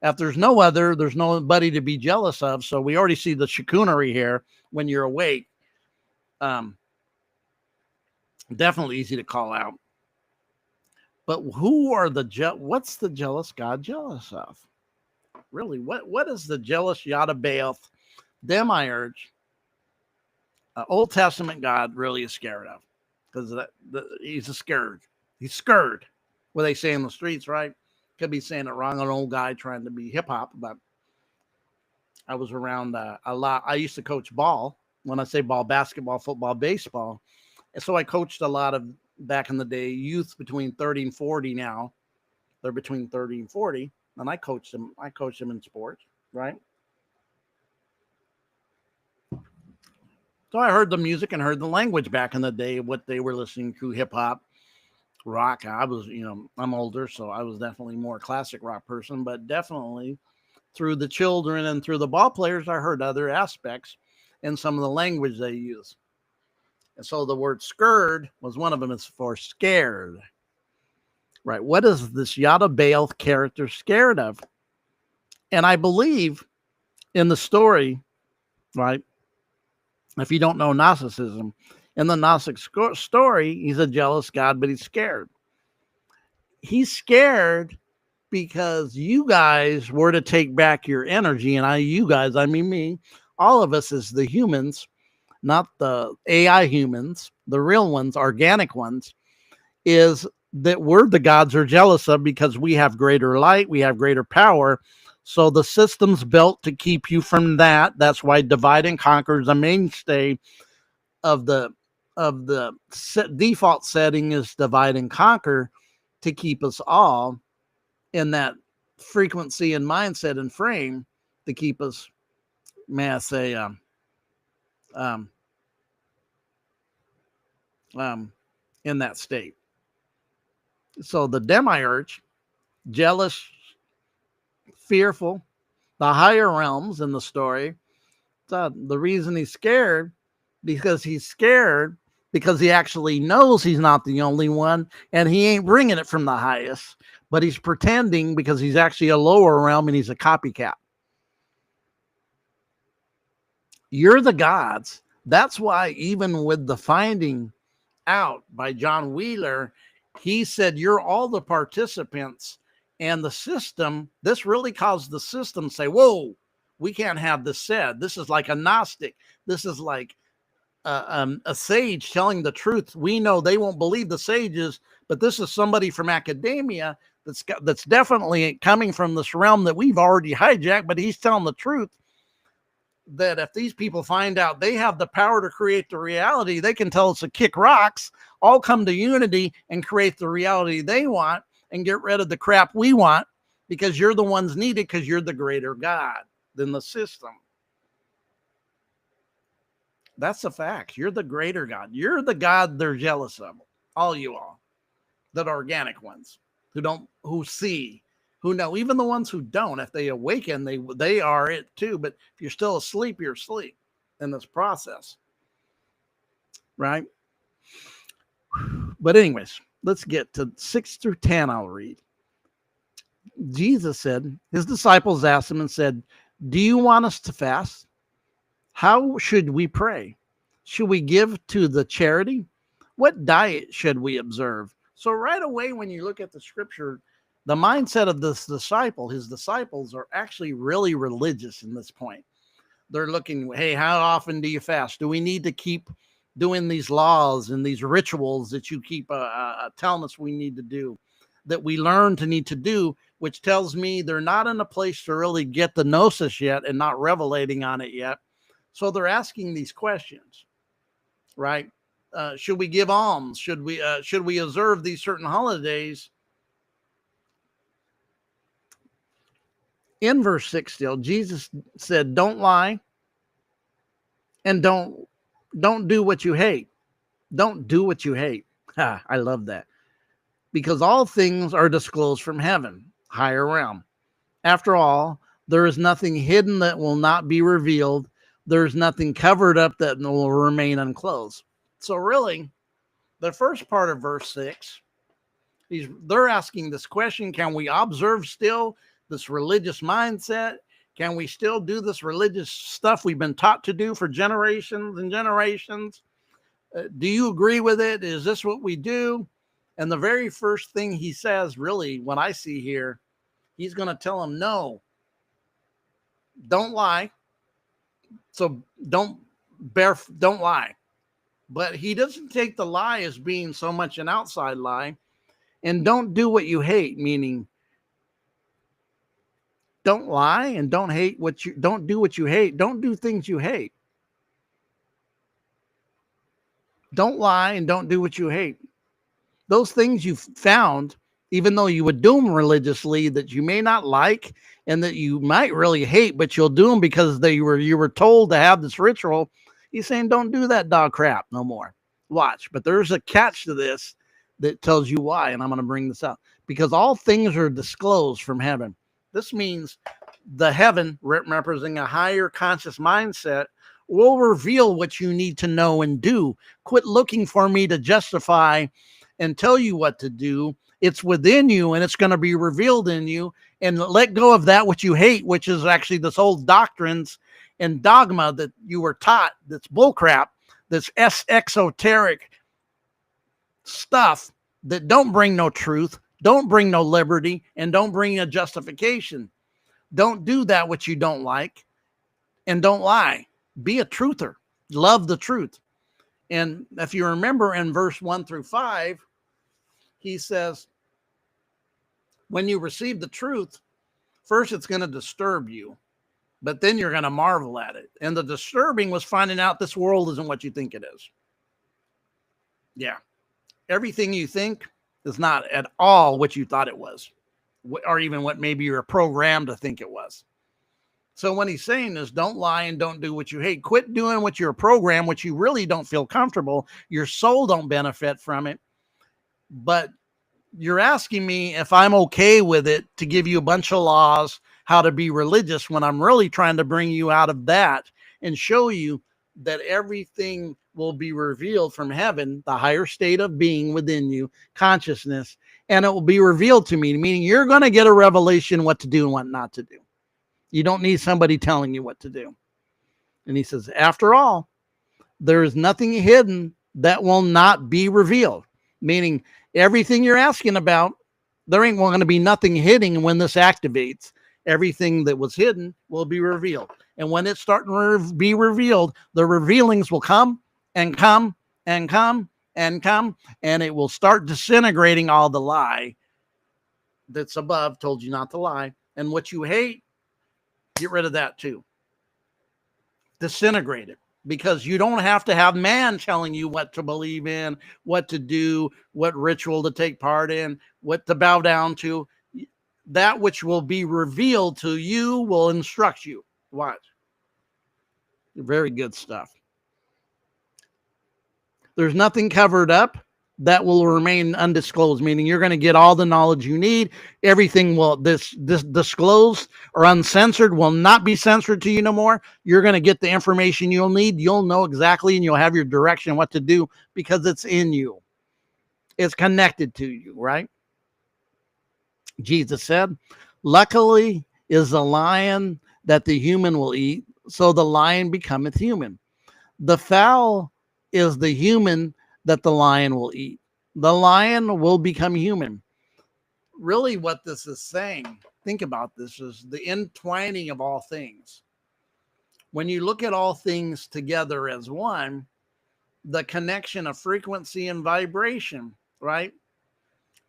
If there's no other, there's nobody to be jealous of. So we already see the chicanery here when you're awake. Definitely easy to call out. But what's the jealous God jealous of? Really, what is the jealous Yada Baoth demiurge Old Testament God really is scared of, because he's a scared. He's scared. What they say in the streets, right? Could be saying it wrong. An old guy trying to be hip hop, but I was around a lot. I used to coach ball. When I say ball, basketball, football, baseball. And so I coached a lot of, back in the day, youth between 30 and 40 now. They're between 30 and 40. And I coached them. I coached them in sports, right? So I heard the music and heard the language back in the day, what they were listening to, hip hop, rock. I was, I'm older, so I was definitely more classic rock person, but definitely through the children and through the ball players, I heard other aspects and some of the language they use. And so the word scared was one of them, is for scared. Right. What is this Yada Baal character scared of? And I believe in the story, right? If you don't know Gnosticism, in the Gnostic story, he's a jealous God, but he's scared. He's scared because you guys were to take back your energy. And you guys, I mean me, all of us as the humans, not the AI humans, the real ones, organic ones, is that we're the gods are jealous of, because we have greater light, we have greater power. So the system's built to keep you from that. That's why divide and conquer is a mainstay of the default setting, is divide and conquer, to keep us all in that frequency and mindset and frame, to keep us, may I say, um, in that state. So the demiurge, jealous, fearful, the higher realms in the story. The reason he's scared, because he actually knows he's not the only one, and he ain't bringing it from the highest, but he's pretending, because he's actually a lower realm and he's a copycat. You're the gods. That's why even with the finding out by John Wheeler, he said, you're all the participants, and the system, this really caused the system to say, whoa, we can't have this said. This is like a Gnostic. This is like a sage telling the truth. We know they won't believe the sages, but this is somebody from academia that's definitely coming from this realm that we've already hijacked, but he's telling the truth, that if these people find out they have the power to create the reality, they can tell us to kick rocks, all come to unity and create the reality they want, and get rid of the crap we want, because you're the ones needed, because you're the greater God than the system. That's a fact. You're the greater God. You're the God they're jealous of. All you all. The organic ones who see, who know, even the ones who don't, if they awaken, they are it too. But if you're still asleep, you're asleep in this process. Right? But anyways, let's get to 6 through 10. I'll read. Jesus said, his disciples asked him and said, do you want us to fast? How should we pray? Should we give to the charity? What diet should we observe? So right away, when you look at the scripture, the mindset of this disciple, his disciples are actually really religious in this point. They're looking, hey, how often do you fast? Do we need to keep doing these laws and these rituals that you keep telling us we need to do, that we learn to need to do, which tells me they're not in a place to really get the gnosis yet and not revelating on it yet. So they're asking these questions, right? Should we give alms? Should we observe these certain holidays? In verse 6 still, Jesus said, don't lie, and don't do what you hate. Don't do what you hate. I love that. Because all things are disclosed from heaven, higher realm. After all, there is nothing hidden that will not be revealed. There's nothing covered up that will remain unclosed. So really, the first part of verse 6, they're asking this question, can we observe still this religious mindset? Can we still do this religious stuff we've been taught to do for generations and generations? Do you agree with it? Is this what we do? And the very first thing he says, really, what I see here, he's going to tell them, no, don't lie. So don't don't lie. But he doesn't take the lie as being so much an outside lie. And don't do what you hate, meaning don't lie and don't do what you hate. Don't do things you hate. Don't lie and don't do what you hate. Those things you found, even though you would do them religiously, that you may not like and that you might really hate, but you'll do them because you were told to have this ritual. He's saying, don't do that dog crap no more. Watch. But there's a catch to this that tells you why, and I'm going to bring this up. Because all things are disclosed from heaven. This means the heaven, representing a higher conscious mindset, will reveal what you need to know and do. Quit looking for me to justify and tell you what to do. It's within you, and it's going to be revealed in you. And let go of that which you hate, which is actually this old doctrines and dogma that you were taught. That's bullcrap. That's exoteric stuff that don't bring no truth, don't bring no liberty, and don't bring a justification. Don't do that which you don't like, and don't lie. Be a truther. Love the truth. And if you remember in verse 1-5, he says, when you receive the truth, first it's going to disturb you, but then you're going to marvel at it. And the disturbing was finding out this world isn't what you think it is. Yeah. Everything you think is not at all what you thought it was, or even what maybe you're programmed to think it was. So when he's saying is don't lie and don't do what you hate. Quit doing what you're programmed, which you really don't feel comfortable. Your soul don't benefit from it. But you're asking me if I'm okay with it to give you a bunch of laws, how to be religious, when I'm really trying to bring you out of that and show you that everything will be revealed from heaven, the higher state of being within you, consciousness, and it will be revealed to me, meaning you're going to get a revelation what to do and what not to do. You don't need somebody telling you what to do. And he says, after all, there is nothing hidden that will not be revealed, meaning everything you're asking about, there ain't going to be nothing hidden when this activates. Everything that was hidden will be revealed. And when it's starting to be revealed, the revealings will come and come and come and come, and it will start disintegrating all the lie that's above, told you not to lie. And what you hate, get rid of that too. Disintegrate it, because you don't have to have man telling you what to believe in, what to do, what ritual to take part in, what to bow down to. That which will be revealed to you will instruct you. Watch. Very good stuff. There's nothing covered up that will remain undisclosed, meaning you're going to get all the knowledge you need. Everything will this disclosed or uncensored will not be censored to you no more. You're going to get the information you'll need. You'll know exactly, and you'll have your direction what to do because it's in you. It's connected to you, right? Jesus said, luckily is the lion that the human will eat, so the lion becometh human. The fowl is the human that the lion will eat. The lion will become human. Really what this is saying, think about this, is the entwining of all things. When you look at all things together as one, the connection of frequency and vibration, right?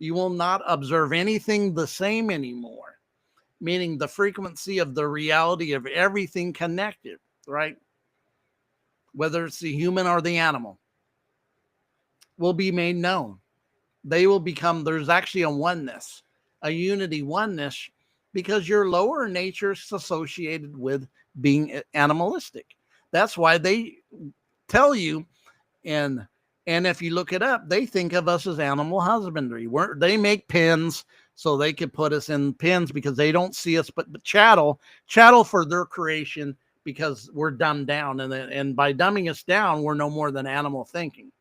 You will not observe anything the same anymore, meaning the frequency of the reality of everything connected, right? Whether it's the human or the animal, will be made known. They will become, there's actually a oneness, a unity oneness, because your lower nature is associated with being animalistic. That's why they tell you, and if you look it up, they think of us as animal husbandry. They make pens so they could put us in pens because they don't see us but chattel for their creation, because we're dumbed down. And by dumbing us down, we're no more than animal thinking.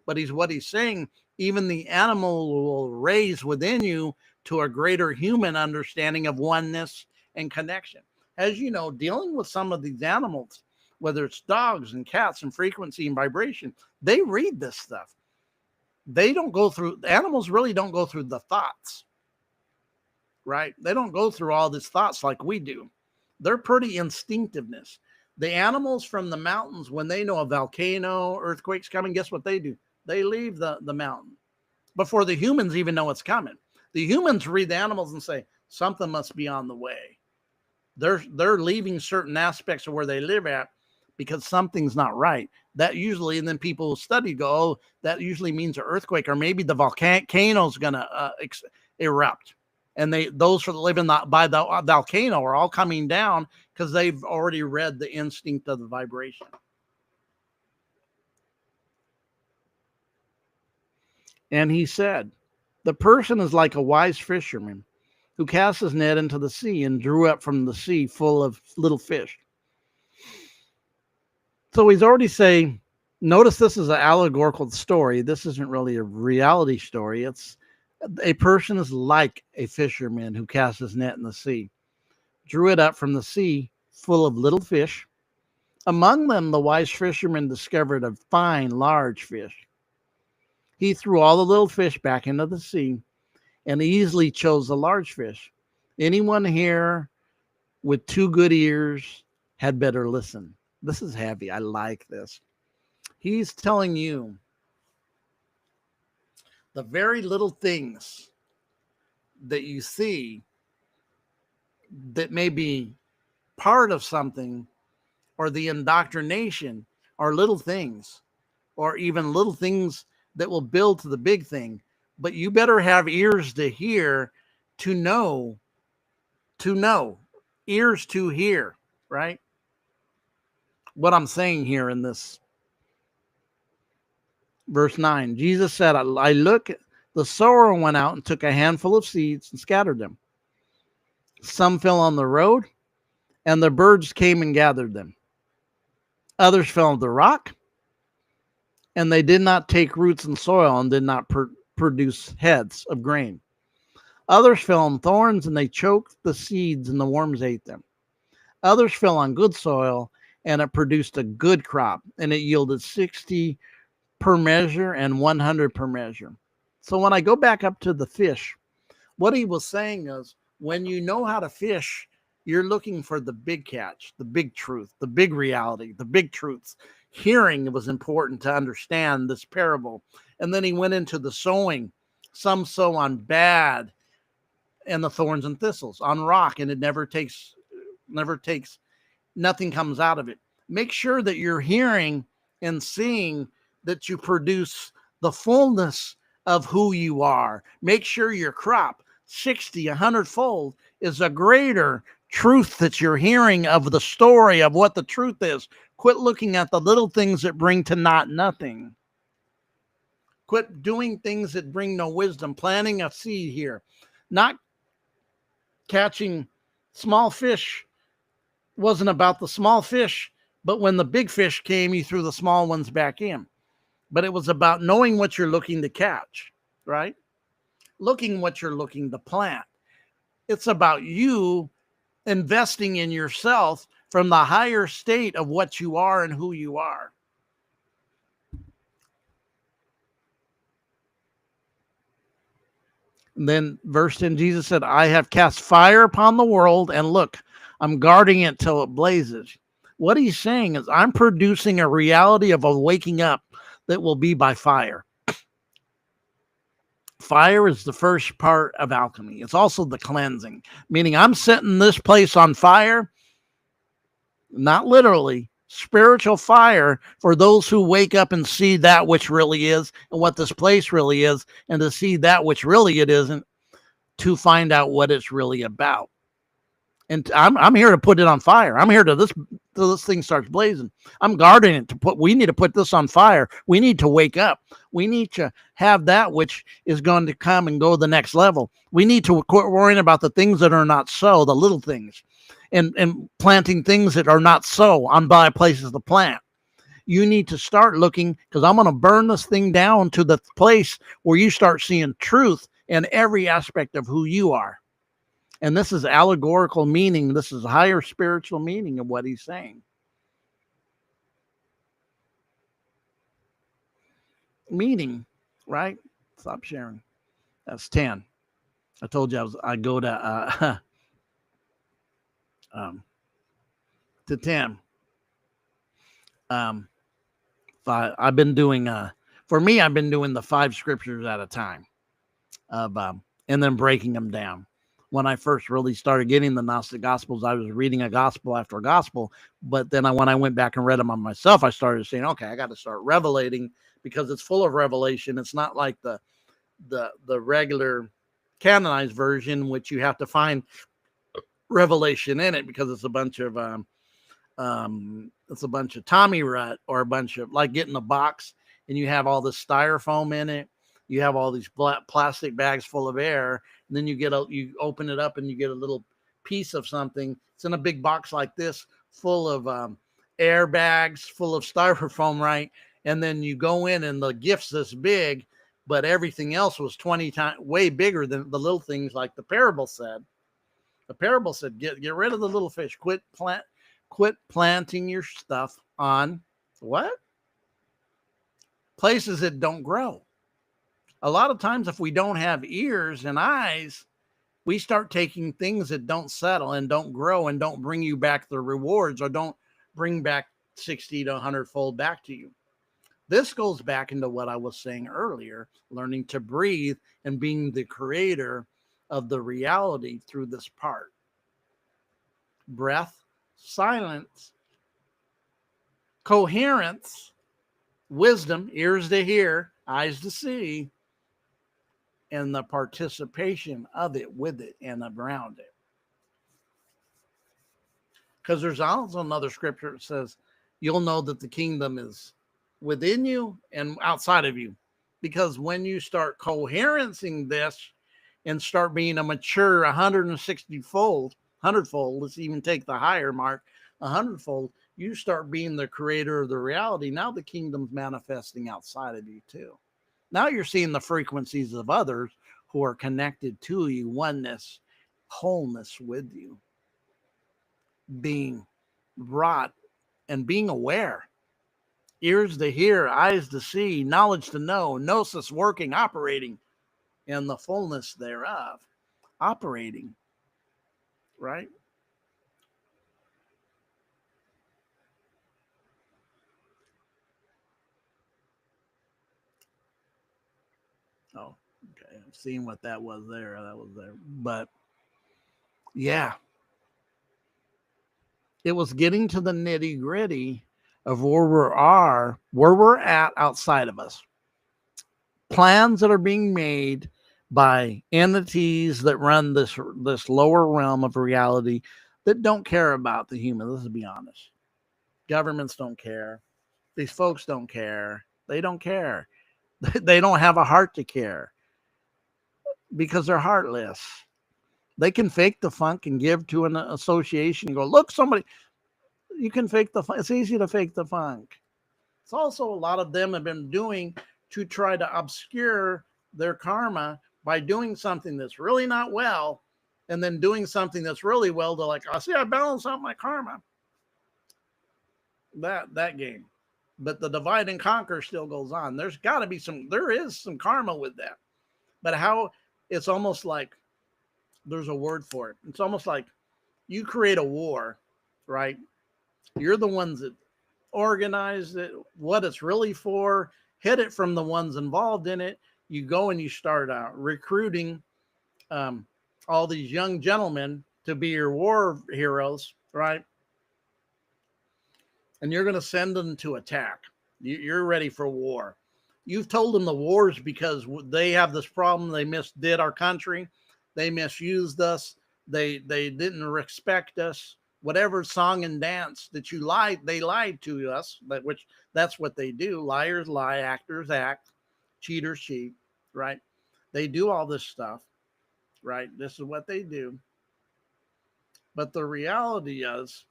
But what he's saying, even the animal will raise within you to a greater human understanding of oneness and connection. As you know, dealing with some of these animals, whether it's dogs and cats and frequency and vibration, they read this stuff. They don't go through, animals really don't go through the thoughts, right? They don't go through all these thoughts like we do. They're pretty instinctiveness. The animals from the mountains, when they know a volcano, earthquake's coming, guess what they do? They leave the mountain before the humans even know it's coming. The humans read the animals and say, something must be on the way. They're leaving certain aspects of where they live at because something's not right. That usually, and then people who study go, oh, that usually means an earthquake, or maybe the volcano's going to erupt. And those who live by the volcano are all coming down because they've already read the instinct of the vibration. And he said, the person is like a wise fisherman who cast his net into the sea and drew up from the sea full of little fish. So he's already saying, notice this is an allegorical story. This isn't really a reality story. It's a person is like a fisherman who cast his net in the sea, drew it up from the sea full of little fish. Among them, the wise fisherman discovered a fine, large fish. He threw all the little fish back into the sea and easily chose the large fish. Anyone here with 2 good ears had better listen. This is heavy. I like this. He's telling you the very little things that you see that may be part of something, or the indoctrination, are little things, or even little things that will build to the big thing. But you better have ears to hear, to know, ears to hear, right? What I'm saying here in this verse 9, Jesus said, I look, the sower went out and took a handful of seeds and scattered them. Some fell on the road, and the birds came and gathered them. Others fell on the rock, and they did not take roots in soil and did not produce heads of grain. Others fell on thorns, and they choked the seeds, and the worms ate them. Others fell on good soil, and it produced a good crop, and it yielded 60 per measure and 100 per measure. So when I go back up to the fish, what he was saying is, when you know how to fish, you're looking for the big catch, the big truth, the big reality, the big truths. Hearing was important to understand this parable. And then he went into the sowing. Some sow on bad, and the thorns and thistles, on rock, and it never takes, nothing comes out of it. Make sure that you're hearing and seeing that you produce the fullness of who you are. Make sure your crop, 60, 100-fold, is a greater truth that you're hearing of the story of what the truth is. Quit looking at the little things that bring to naught nothing. Quit doing things that bring no wisdom. Planting a seed here, not catching small fish, wasn't about the small fish, but when the big fish came, you threw the small ones back in. But it was about knowing what you're looking to catch, right? Looking what you're looking to plant. It's about you investing in yourself from the higher state of what you are and who you are. And then verse 10, Jesus said, I have cast fire upon the world, and look, I'm guarding it till it blazes. What he's saying is, I'm producing a reality of a waking up that will be by fire. Fire is the first part of alchemy. It's also the cleansing, meaning I'm setting this place on fire, not literally, spiritual fire, for those who wake up and see that which really is and what this place really is, and to see that which really it isn't, to find out what it's really about. And I'm here to put it on fire. I'm here till this thing starts blazing. I'm guarding it we need to put this on fire. We need to wake up. We need to have that which is going to come and go the next level. We need to quit worrying about the things that are not so, the little things, and planting things that are not so on by places to plant. You need to start looking, because I'm going to burn this thing down to the place where you start seeing truth in every aspect of who you are. And this is allegorical meaning. This is higher spiritual meaning of what he's saying. Meaning, right? Stop sharing. That's 10. I told you I go to 10. Um, I've been doing for me, I've been doing the 5 scriptures at a time of and then breaking them down. When I first really started getting the Gnostic Gospels, I was reading a gospel after a gospel. But then when I went back and read them on myself, I started saying, okay, I got to start revelating, because it's full of revelation. It's not like the regular canonized version, which you have to find revelation in it, because it's a bunch of Tommy rut, or a bunch of, like, getting a box and you have all this styrofoam in it. You have all these plastic bags full of air, and then you open it up and you get a little piece of something. It's in a big box like this, full of air bags, full of styrofoam, right? And then you go in and the gift's this big, but everything else was 20 times way bigger than the little things, like the parable said. The parable said, get rid of the little fish. Quit planting your stuff on what? Places that don't grow. A lot of times, if we don't have ears and eyes, we start taking things that don't settle and don't grow and don't bring you back the rewards, or don't bring back 60 to 100 fold back to you. This goes back into what I was saying earlier, learning to breathe and being the creator of the reality through this part. Breath, silence, coherence, wisdom, ears to hear, eyes to see, and the participation of it, with it, and around it. Because there's also another scripture that says, you'll know that the kingdom is within you and outside of you. Because when you start coherencing this and start being a mature 160-fold, 100-fold, let's even take the higher mark, 100-fold, you start being the creator of the reality. Now the kingdom's manifesting outside of you too. Now you're seeing the frequencies of others who are connected to you, oneness, wholeness with you, being wrought and being aware. Ears to hear, eyes to see, knowledge to know, gnosis working, operating, and the fullness thereof. Operating, right? Oh, okay. I'm seeing what that was there. That was there. But yeah, it was getting to the nitty gritty of where we're at outside of us. Plans that are being made by entities that run this lower realm of reality, that don't care about the human. Let's be honest. Governments don't care. These folks don't care. They don't care. They don't have a heart to care, because they're heartless. They can fake the funk and give to an association and go, look, somebody, you can fake the funk. It's easy to fake the funk. It's also a lot of them have been doing to try to obscure their karma by doing something that's really not well, and then doing something that's really well. They're like, I see, I balance out my karma. That game. But the divide and conquer still goes on. There is some karma with that. But how, it's almost like there's a word for it. It's almost like you create a war, right? You're the ones that organize it, what it's really for, hid it from the ones involved in it. You go and you start recruiting all these young gentlemen to be your war heroes, right? And you're going to send them to attack. You're ready for war. You've told them the wars because they have this problem. They misdid our country. They misused us. They didn't respect us. Whatever song and dance that you lied, they lied to us. Which that's what they do. Liars lie, actors act, cheaters cheat. Right? They do all this stuff. Right? This is what they do. But the reality is,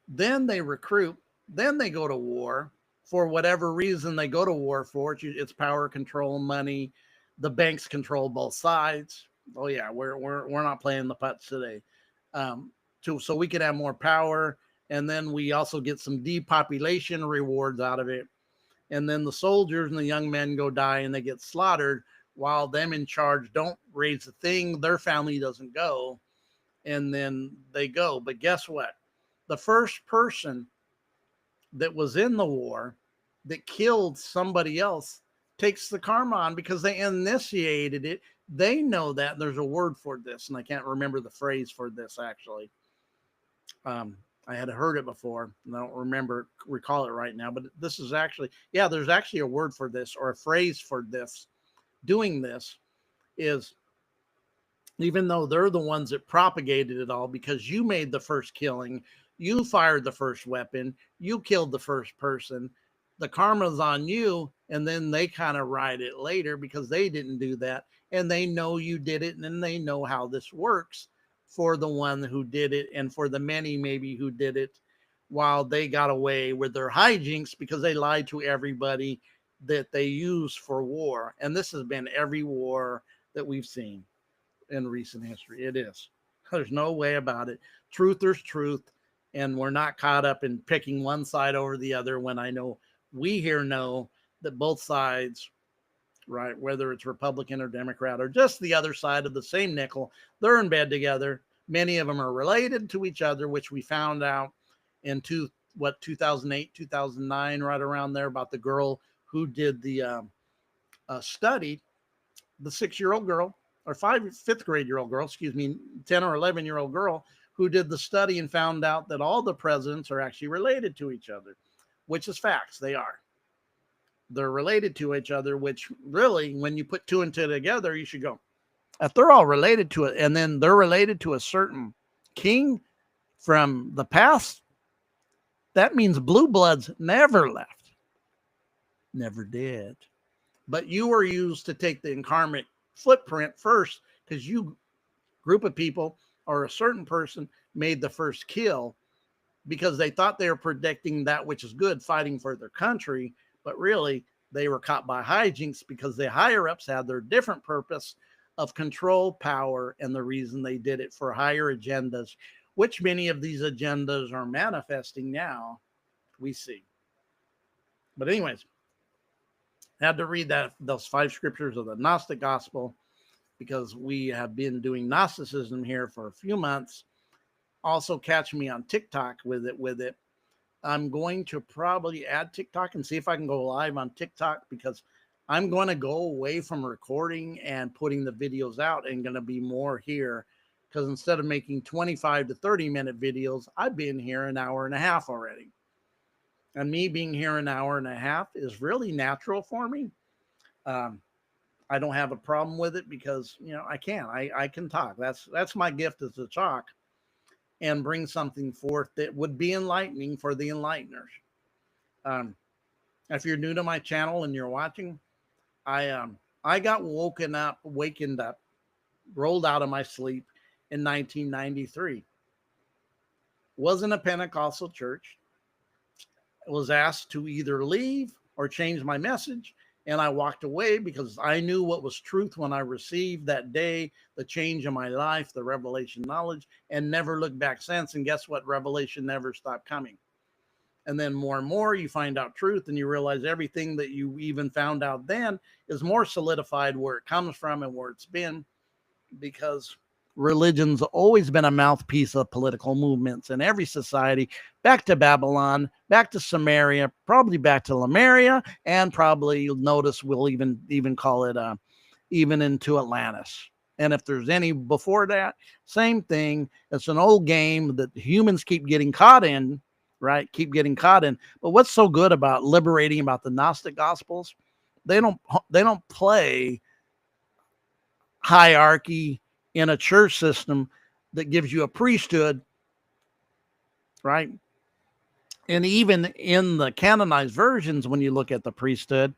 then they recruit. Then they go to war for whatever reason they go to war for. It's power, control, money. The banks control both sides. Oh yeah, we're not playing the putts today. So we can have more power, and then we also get some depopulation rewards out of it. And then the soldiers and the young men go die and they get slaughtered, while them in charge don't raise a thing. Their family doesn't go, and then they go. But guess what? The first person that was in the war that killed somebody else takes the karma on because they initiated it. They know that there's a word for this, and I can't remember the phrase for this actually. I had heard it before, and I don't recall it right now. But this is actually, yeah, there's actually a word for this or a phrase for this. Doing this is, even though they're the ones that propagated it all, because you made the first killing, you fired the first weapon, you killed the first person, the karma's on you, and then they kind of ride it later because they didn't do that, and they know you did it, and then they know how this works for the one who did it, and for the many maybe who did it while they got away with their hijinks because they lied to everybody that they use for war. And this has been every war that we've seen in recent history. It is. There's no way about it. Truth, there's truth. And we're not caught up in picking one side over the other when I know we here know that both sides, right, whether it's Republican or Democrat or just the other side of the same nickel, they're in bed together. Many of them are related to each other, which we found out in 2008, 2009, right around there, about the girl who did the study, the 6-year-old girl, or fifth grade year old girl, 10 or 11-year-old girl who did the study and found out that all the presidents are actually related to each other, which is facts. They are. They're related to each other, which really, when you put two and two together, you should go, if they're all related to it, and then they're related to a certain king from the past, that means blue bloods never left. Never did. But you were used to take the incarnate footprint first because you, group of people or a certain person, made the first kill because they thought they were predicting that which is good, fighting for their country. But really, they were caught by hijinks because the higher ups had their different purpose of control, power, and the reason they did it for higher agendas, which many of these agendas are manifesting now, we see. But anyways, I had to read those 5 scriptures of the Gnostic Gospel because we have been doing Gnosticism here for a few months. Also catch me on TikTok with it. I'm going to probably add TikTok and see if I can go live on TikTok, because I'm going to go away from recording and putting the videos out and going to be more here, because instead of making 25 to 30-minute videos, I've been here an hour and a half already. And me being here an hour and a half is really natural for me. I don't have a problem with it because, I can talk. That's my gift, is to talk and bring something forth that would be enlightening for the enlighteners. If you're new to my channel and you're watching, I got wakened up, rolled out of my sleep in 1993. Wasn't a Pentecostal church. I was asked to either leave or change my message, and I walked away because I knew what was truth when I received that day, the change in my life, the revelation knowledge, and never looked back since. And guess what? Revelation never stopped coming. And then more and more you find out truth, and you realize everything that you even found out then is more solidified where it comes from and where it's been, because religion's always been a mouthpiece of political movements in every society, back to Babylon, back to Samaria, probably back to Lemuria, and probably you'll notice we'll even call it even into Atlantis. And if there's any before that, same thing. It's an old game that humans keep getting caught in, right? Keep getting caught in. But what's so good about liberating about the Gnostic Gospels? They don't play hierarchy in a church system that gives you a priesthood, right? And even in the canonized versions, when you look at the priesthood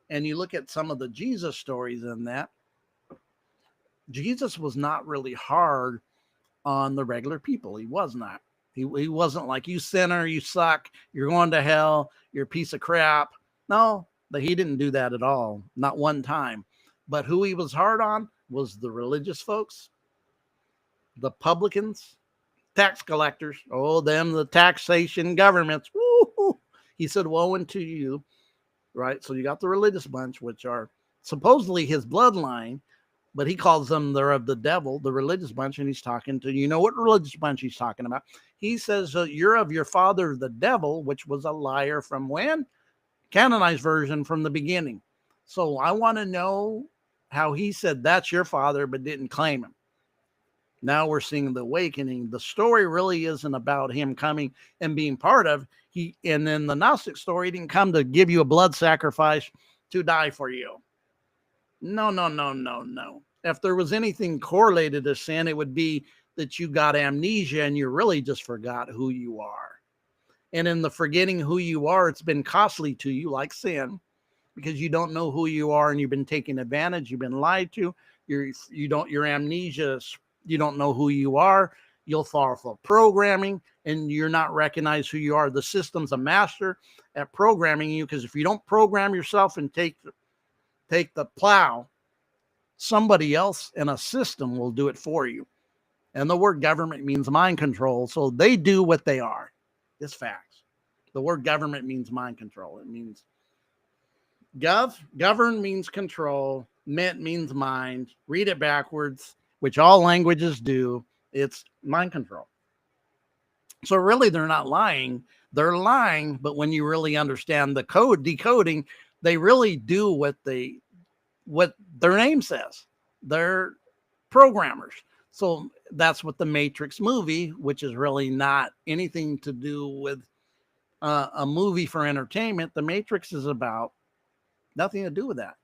and you look at some of the Jesus stories in that, Jesus was not really hard on the regular people. He was not. He wasn't like, you sinner, you suck, you're going to hell, you're a piece of crap. No, he didn't do that at all. Not one time. But who he was hard on was the religious folks, the publicans, tax collectors, the taxation governments. Woo-hoo. He said, woe unto you, right? So you got the religious bunch, which are supposedly his bloodline, but he calls them they're of the devil, the religious bunch, and he's talking to, you know what religious bunch he's talking about? He says, you're of your father, the devil, which was a liar from when? Canonized version from the beginning. So I want to know how he said that's your father, but didn't claim him. Now we're seeing the awakening. The story really isn't about him coming and being part of. And then the Gnostic story didn't come to give you a blood sacrifice to die for you. No, no, no, no, no. If there was anything correlated to sin, it would be that you got amnesia and you really just forgot who you are. And in the forgetting who you are, it's been costly to you, like sin, because you don't know who you are and you've been taken advantage. You've been lied to. Your amnesia, you don't know who you are. You'll fall for programming and you're not recognize who you are. The system's a master at programming you, because if you don't program yourself and take the plow, somebody else in a system will do it for you. And the word government means mind control. So they do what they are. It's facts. The word government means mind control. It means govern means control. Ment means mind. Read it backwards, which all languages do. It's mind control. So really, they're not lying. They're lying, but when you really understand the code decoding, they really do what their name says. They're programmers. So that's what the Matrix movie, which is really not anything to do with a movie for entertainment. The Matrix is about nothing to do with that.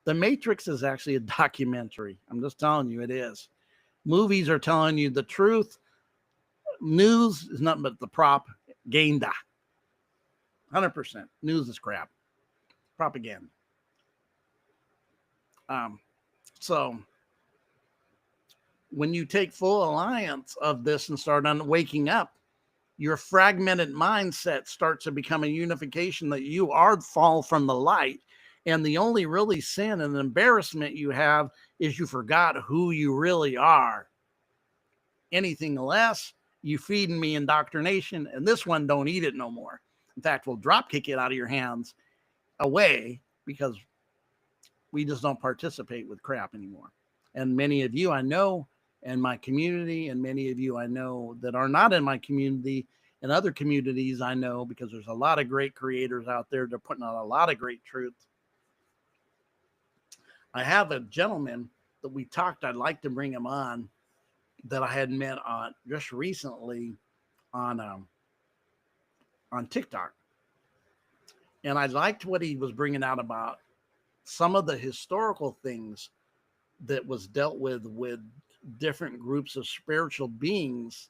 The Matrix is actually a documentary. I'm just telling you, it is. Movies are telling you the truth. News is nothing but the propaganda. 100%. News is crap. Propaganda. So when you take full alliance of this and start waking up, your fragmented mindset starts to become a unification that you are fall from the light. And the only really sin and embarrassment you have is you forgot who you really are. Anything less, you feeding me indoctrination, and this one don't eat it no more. In fact, we'll drop kick it out of your hands away, because we just don't participate with crap anymore. And many of you I know in my community, and many of you I know that are not in my community and other communities I know, because there's a lot of great creators out there. They're putting out a lot of great truth. I have a gentleman that we talked, I'd like to bring him on, that I had met on just recently on TikTok. And I liked what he was bringing out about some of the historical things that was dealt with different groups of spiritual beings,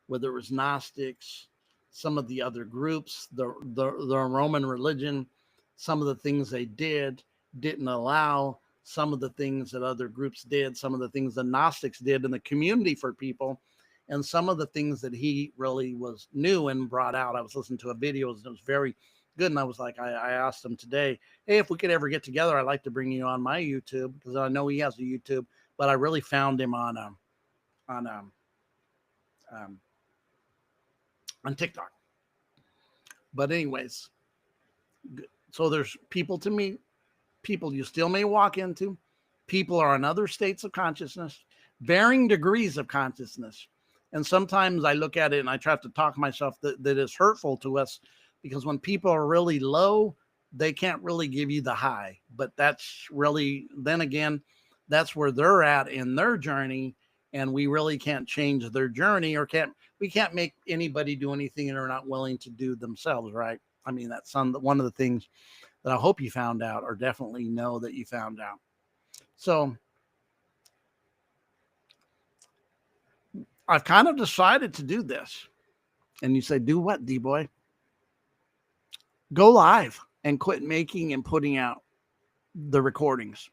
whether it was Gnostics, some of the other groups, the Roman religion, some of the things they didn't allow, some of the things that other groups did, some of the things the Gnostics did in the community for people, and some of the things that he really was new and brought out. I was listening to a video, and it was very good. And I was like, I asked him today, hey, if we could ever get together, I'd like to bring you on my YouTube, because I know he has a YouTube, but I really found him on TikTok. But anyways, so there's people to meet, people you still may walk into. People are in other states of consciousness, varying degrees of consciousness. And sometimes I look at it and I try to talk myself that is hurtful to us, because when people are really low, they can't really give you the high. But that's really, then again, that's where they're at in their journey. And we really can't change their journey, or we can't make anybody do anything they're not willing to do themselves, right? I mean, that's one of the things that I hope you found out, or definitely know that you found out. So I've kind of decided to do this. And you say, do what, D-boy? Go live and quit making and putting out the recordings,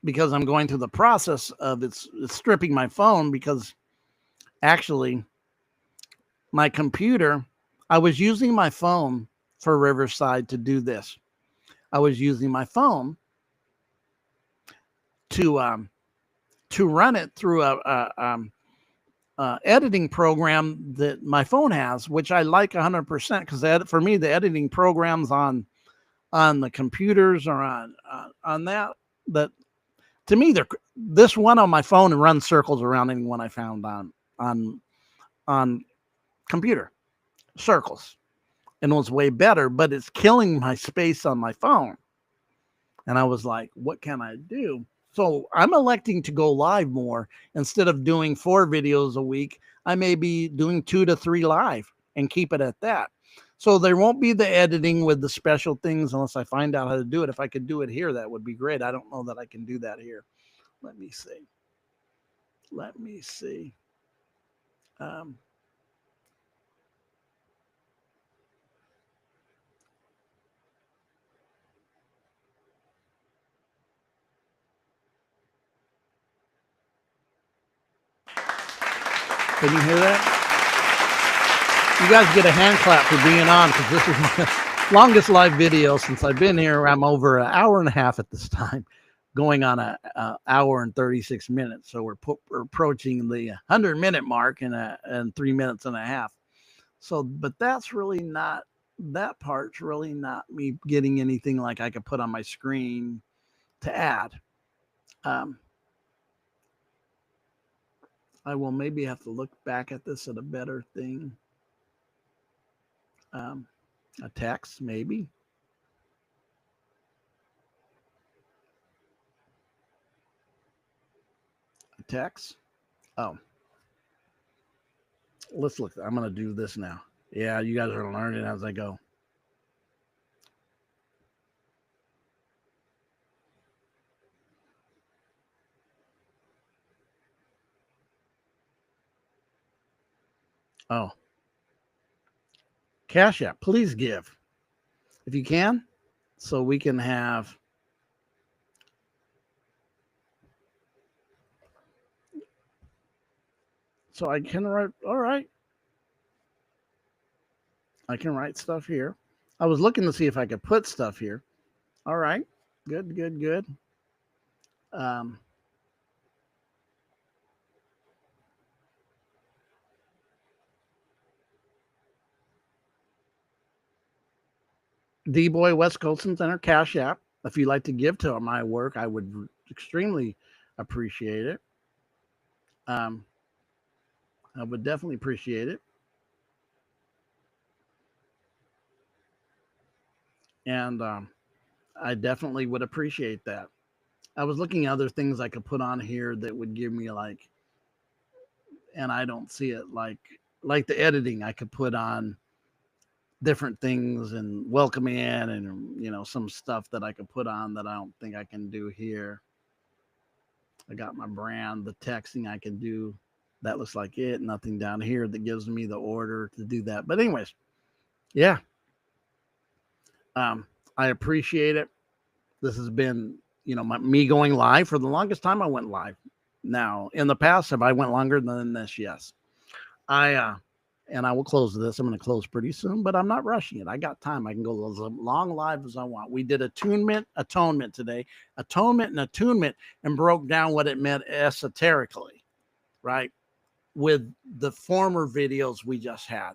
because I'm going through the process of it's stripping my phone, because actually my computer, I was using my phone for Riverside to do this. I was using my phone to run it through a editing program that my phone has, which I like 100%, because for me, the editing programs on the computers or on that to me, this one on my phone runs circles around anyone I found on computer, circles, and it was way better, but it's killing my space on my phone. And I was like, what can I do? So I'm electing to go live more. Instead of doing 4 videos a week, I may be doing 2 to 3 live and keep it at that. So there won't be the editing with the special things unless I find out how to do it. If I could do it here, that would be great. I don't know that I can do that here. Let me see. Let me see. Um, can you hear that? You guys get a hand clap for being on, because this is my longest live video since I've been here. I'm over an hour and a half at this time, going on a hour and 36 minutes. So we're approaching the 100-minute mark in 3 minutes and a half. So, but that's really not, that part's really not me getting anything like I could put on my screen to add. I will maybe have to look back at this at a better thing. A text, maybe. A text. Oh, let's look. I'm going to do this now. Yeah, you guys are learning as I go. Oh, Cash App, please give if you can, so we can have. So I can write. All right, I can write stuff here. I was looking to see if I could put stuff here. All right, good, good, good. Um, D-Boy West Coastal Center Cash App. If you'd like to give to my work, I would extremely appreciate it. I would definitely appreciate it. And I definitely would appreciate that. I was looking at other things I could put on here that would give me like, and I don't see it, like the editing. I could put on different things and welcome in, and some stuff that I could put on that I don't think I can do here. I got my brand, the texting I can do. That looks like it. Nothing down here that gives me the order to do that. But anyways, yeah. I appreciate it. This has been, me going live for the longest time. I went live. Now, in the past, have I went longer than this? Yes. And I will close this. I'm going to close pretty soon, but I'm not rushing it. I got time. I can go as long live as I want. We did atonement today, atonement and attunement, and broke down what it meant esoterically, right? With the former videos we just had.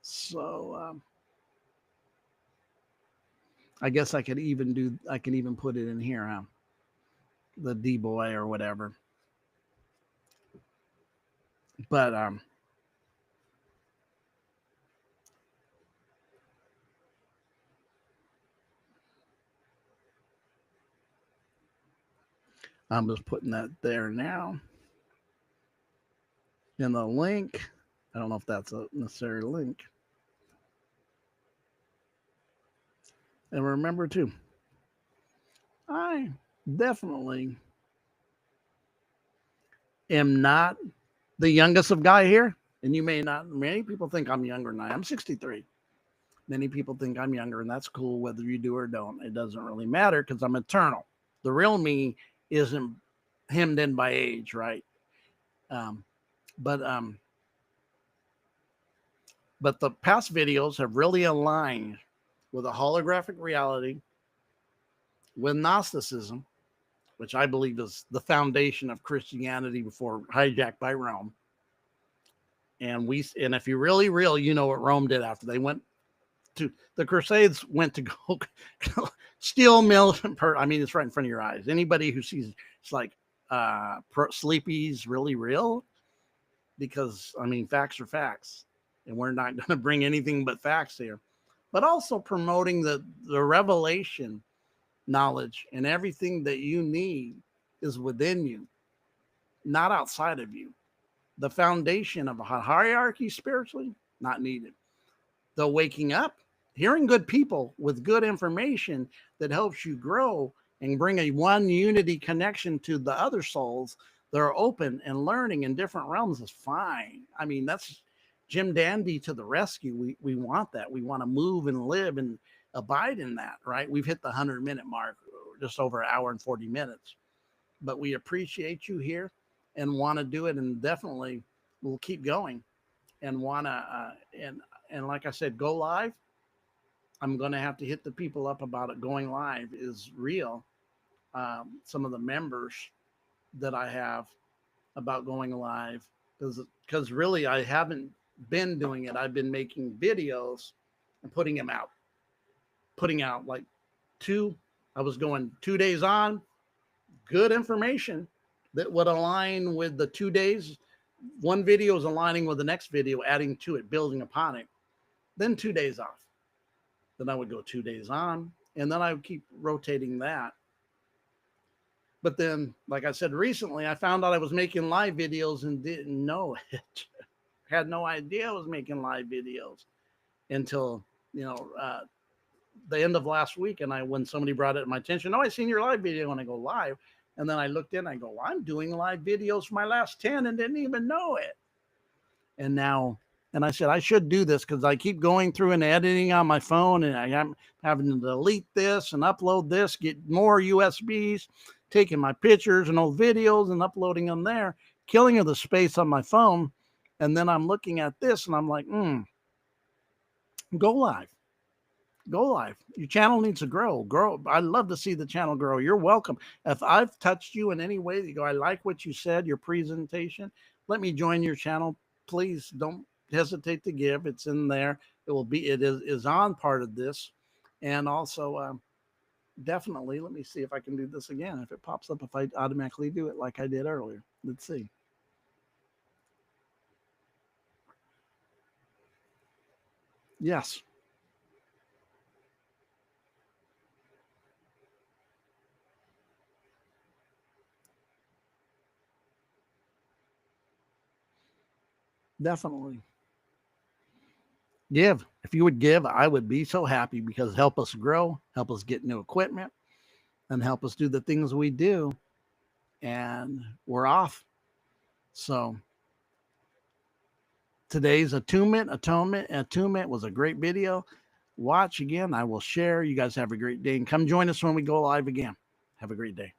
So I guess I can even put it in here, huh? The D-Boy or whatever. But I'm just putting that there now. In the link, I don't know if that's a necessary link. And remember too, I definitely am not the youngest of guy here. And many people think I'm younger than I am. I'm 63. Many people think I'm younger, and that's cool whether you do or don't. It doesn't really matter because I'm eternal. The real me isn't hemmed in by age, right? But the past videos have really aligned with a holographic reality, with Gnosticism, which I believe is the foundation of Christianity before hijacked by Rome. And if you're really real, you know what Rome did after they went to the Crusades went to go steal militant. I mean, it's right in front of your eyes. Anybody who sees it's like Sleepy's really real, because I mean, facts are facts, and we're not going to bring anything but facts here. But also promoting the revelation knowledge, and everything that you need is within you, not outside of you. The foundation of a hierarchy spiritually, not needed. The waking up, hearing good people with good information that helps you grow and bring a one unity connection to the other souls that are open and learning in different realms is fine. I mean, that's Jim Dandy to the rescue. We want that. We want to move and live and abide in that, right? We've hit the 100-minute mark, just over an hour and 40 minutes. But we appreciate you here and want to do it, and definitely we'll keep going and want to and like I said, go live. I'm going to have to hit the people up about it. Going live is real. Some of the members that I have about going live, because really I haven't been doing it. I've been making videos and putting out like I was going 2 days on, good information that would align with the 2 days. One video is aligning with the next video, adding to it, building upon it. Then 2 days off. Then I would go 2 days on, and then I would keep rotating that. But then, like I said, recently I found out I was making live videos and didn't know it. Had no idea I was making live videos until, the end of last week. And when somebody brought it to my attention, I seen your live video, and I go live. And then I looked in, I go, well, I'm doing live videos for my last 10 and didn't even know it. And I said, I should do this because I keep going through and editing on my phone, and I'm having to delete this and upload this, get more USBs, taking my pictures and old videos and uploading them there, killing of the space on my phone. And then I'm looking at this and I'm like, go live. Go live. Your channel needs to grow. I love to see the channel grow. You're welcome. If I've touched you in any way that you go, I like what you said, your presentation, let me join your channel. Please don't hesitate to give. It's in there. It is on part of this. And also, definitely, let me see if I can do this again. If it pops up, if I automatically do it like I did earlier. Let's see. Yes. Definitely. Give. If you would give, I would be so happy, because help us grow, help us get new equipment, and help us do the things we do. And we're off. So today's Atonement was a great video. Watch again. I will share. You guys have a great day, and come join us when we go live again. Have a great day.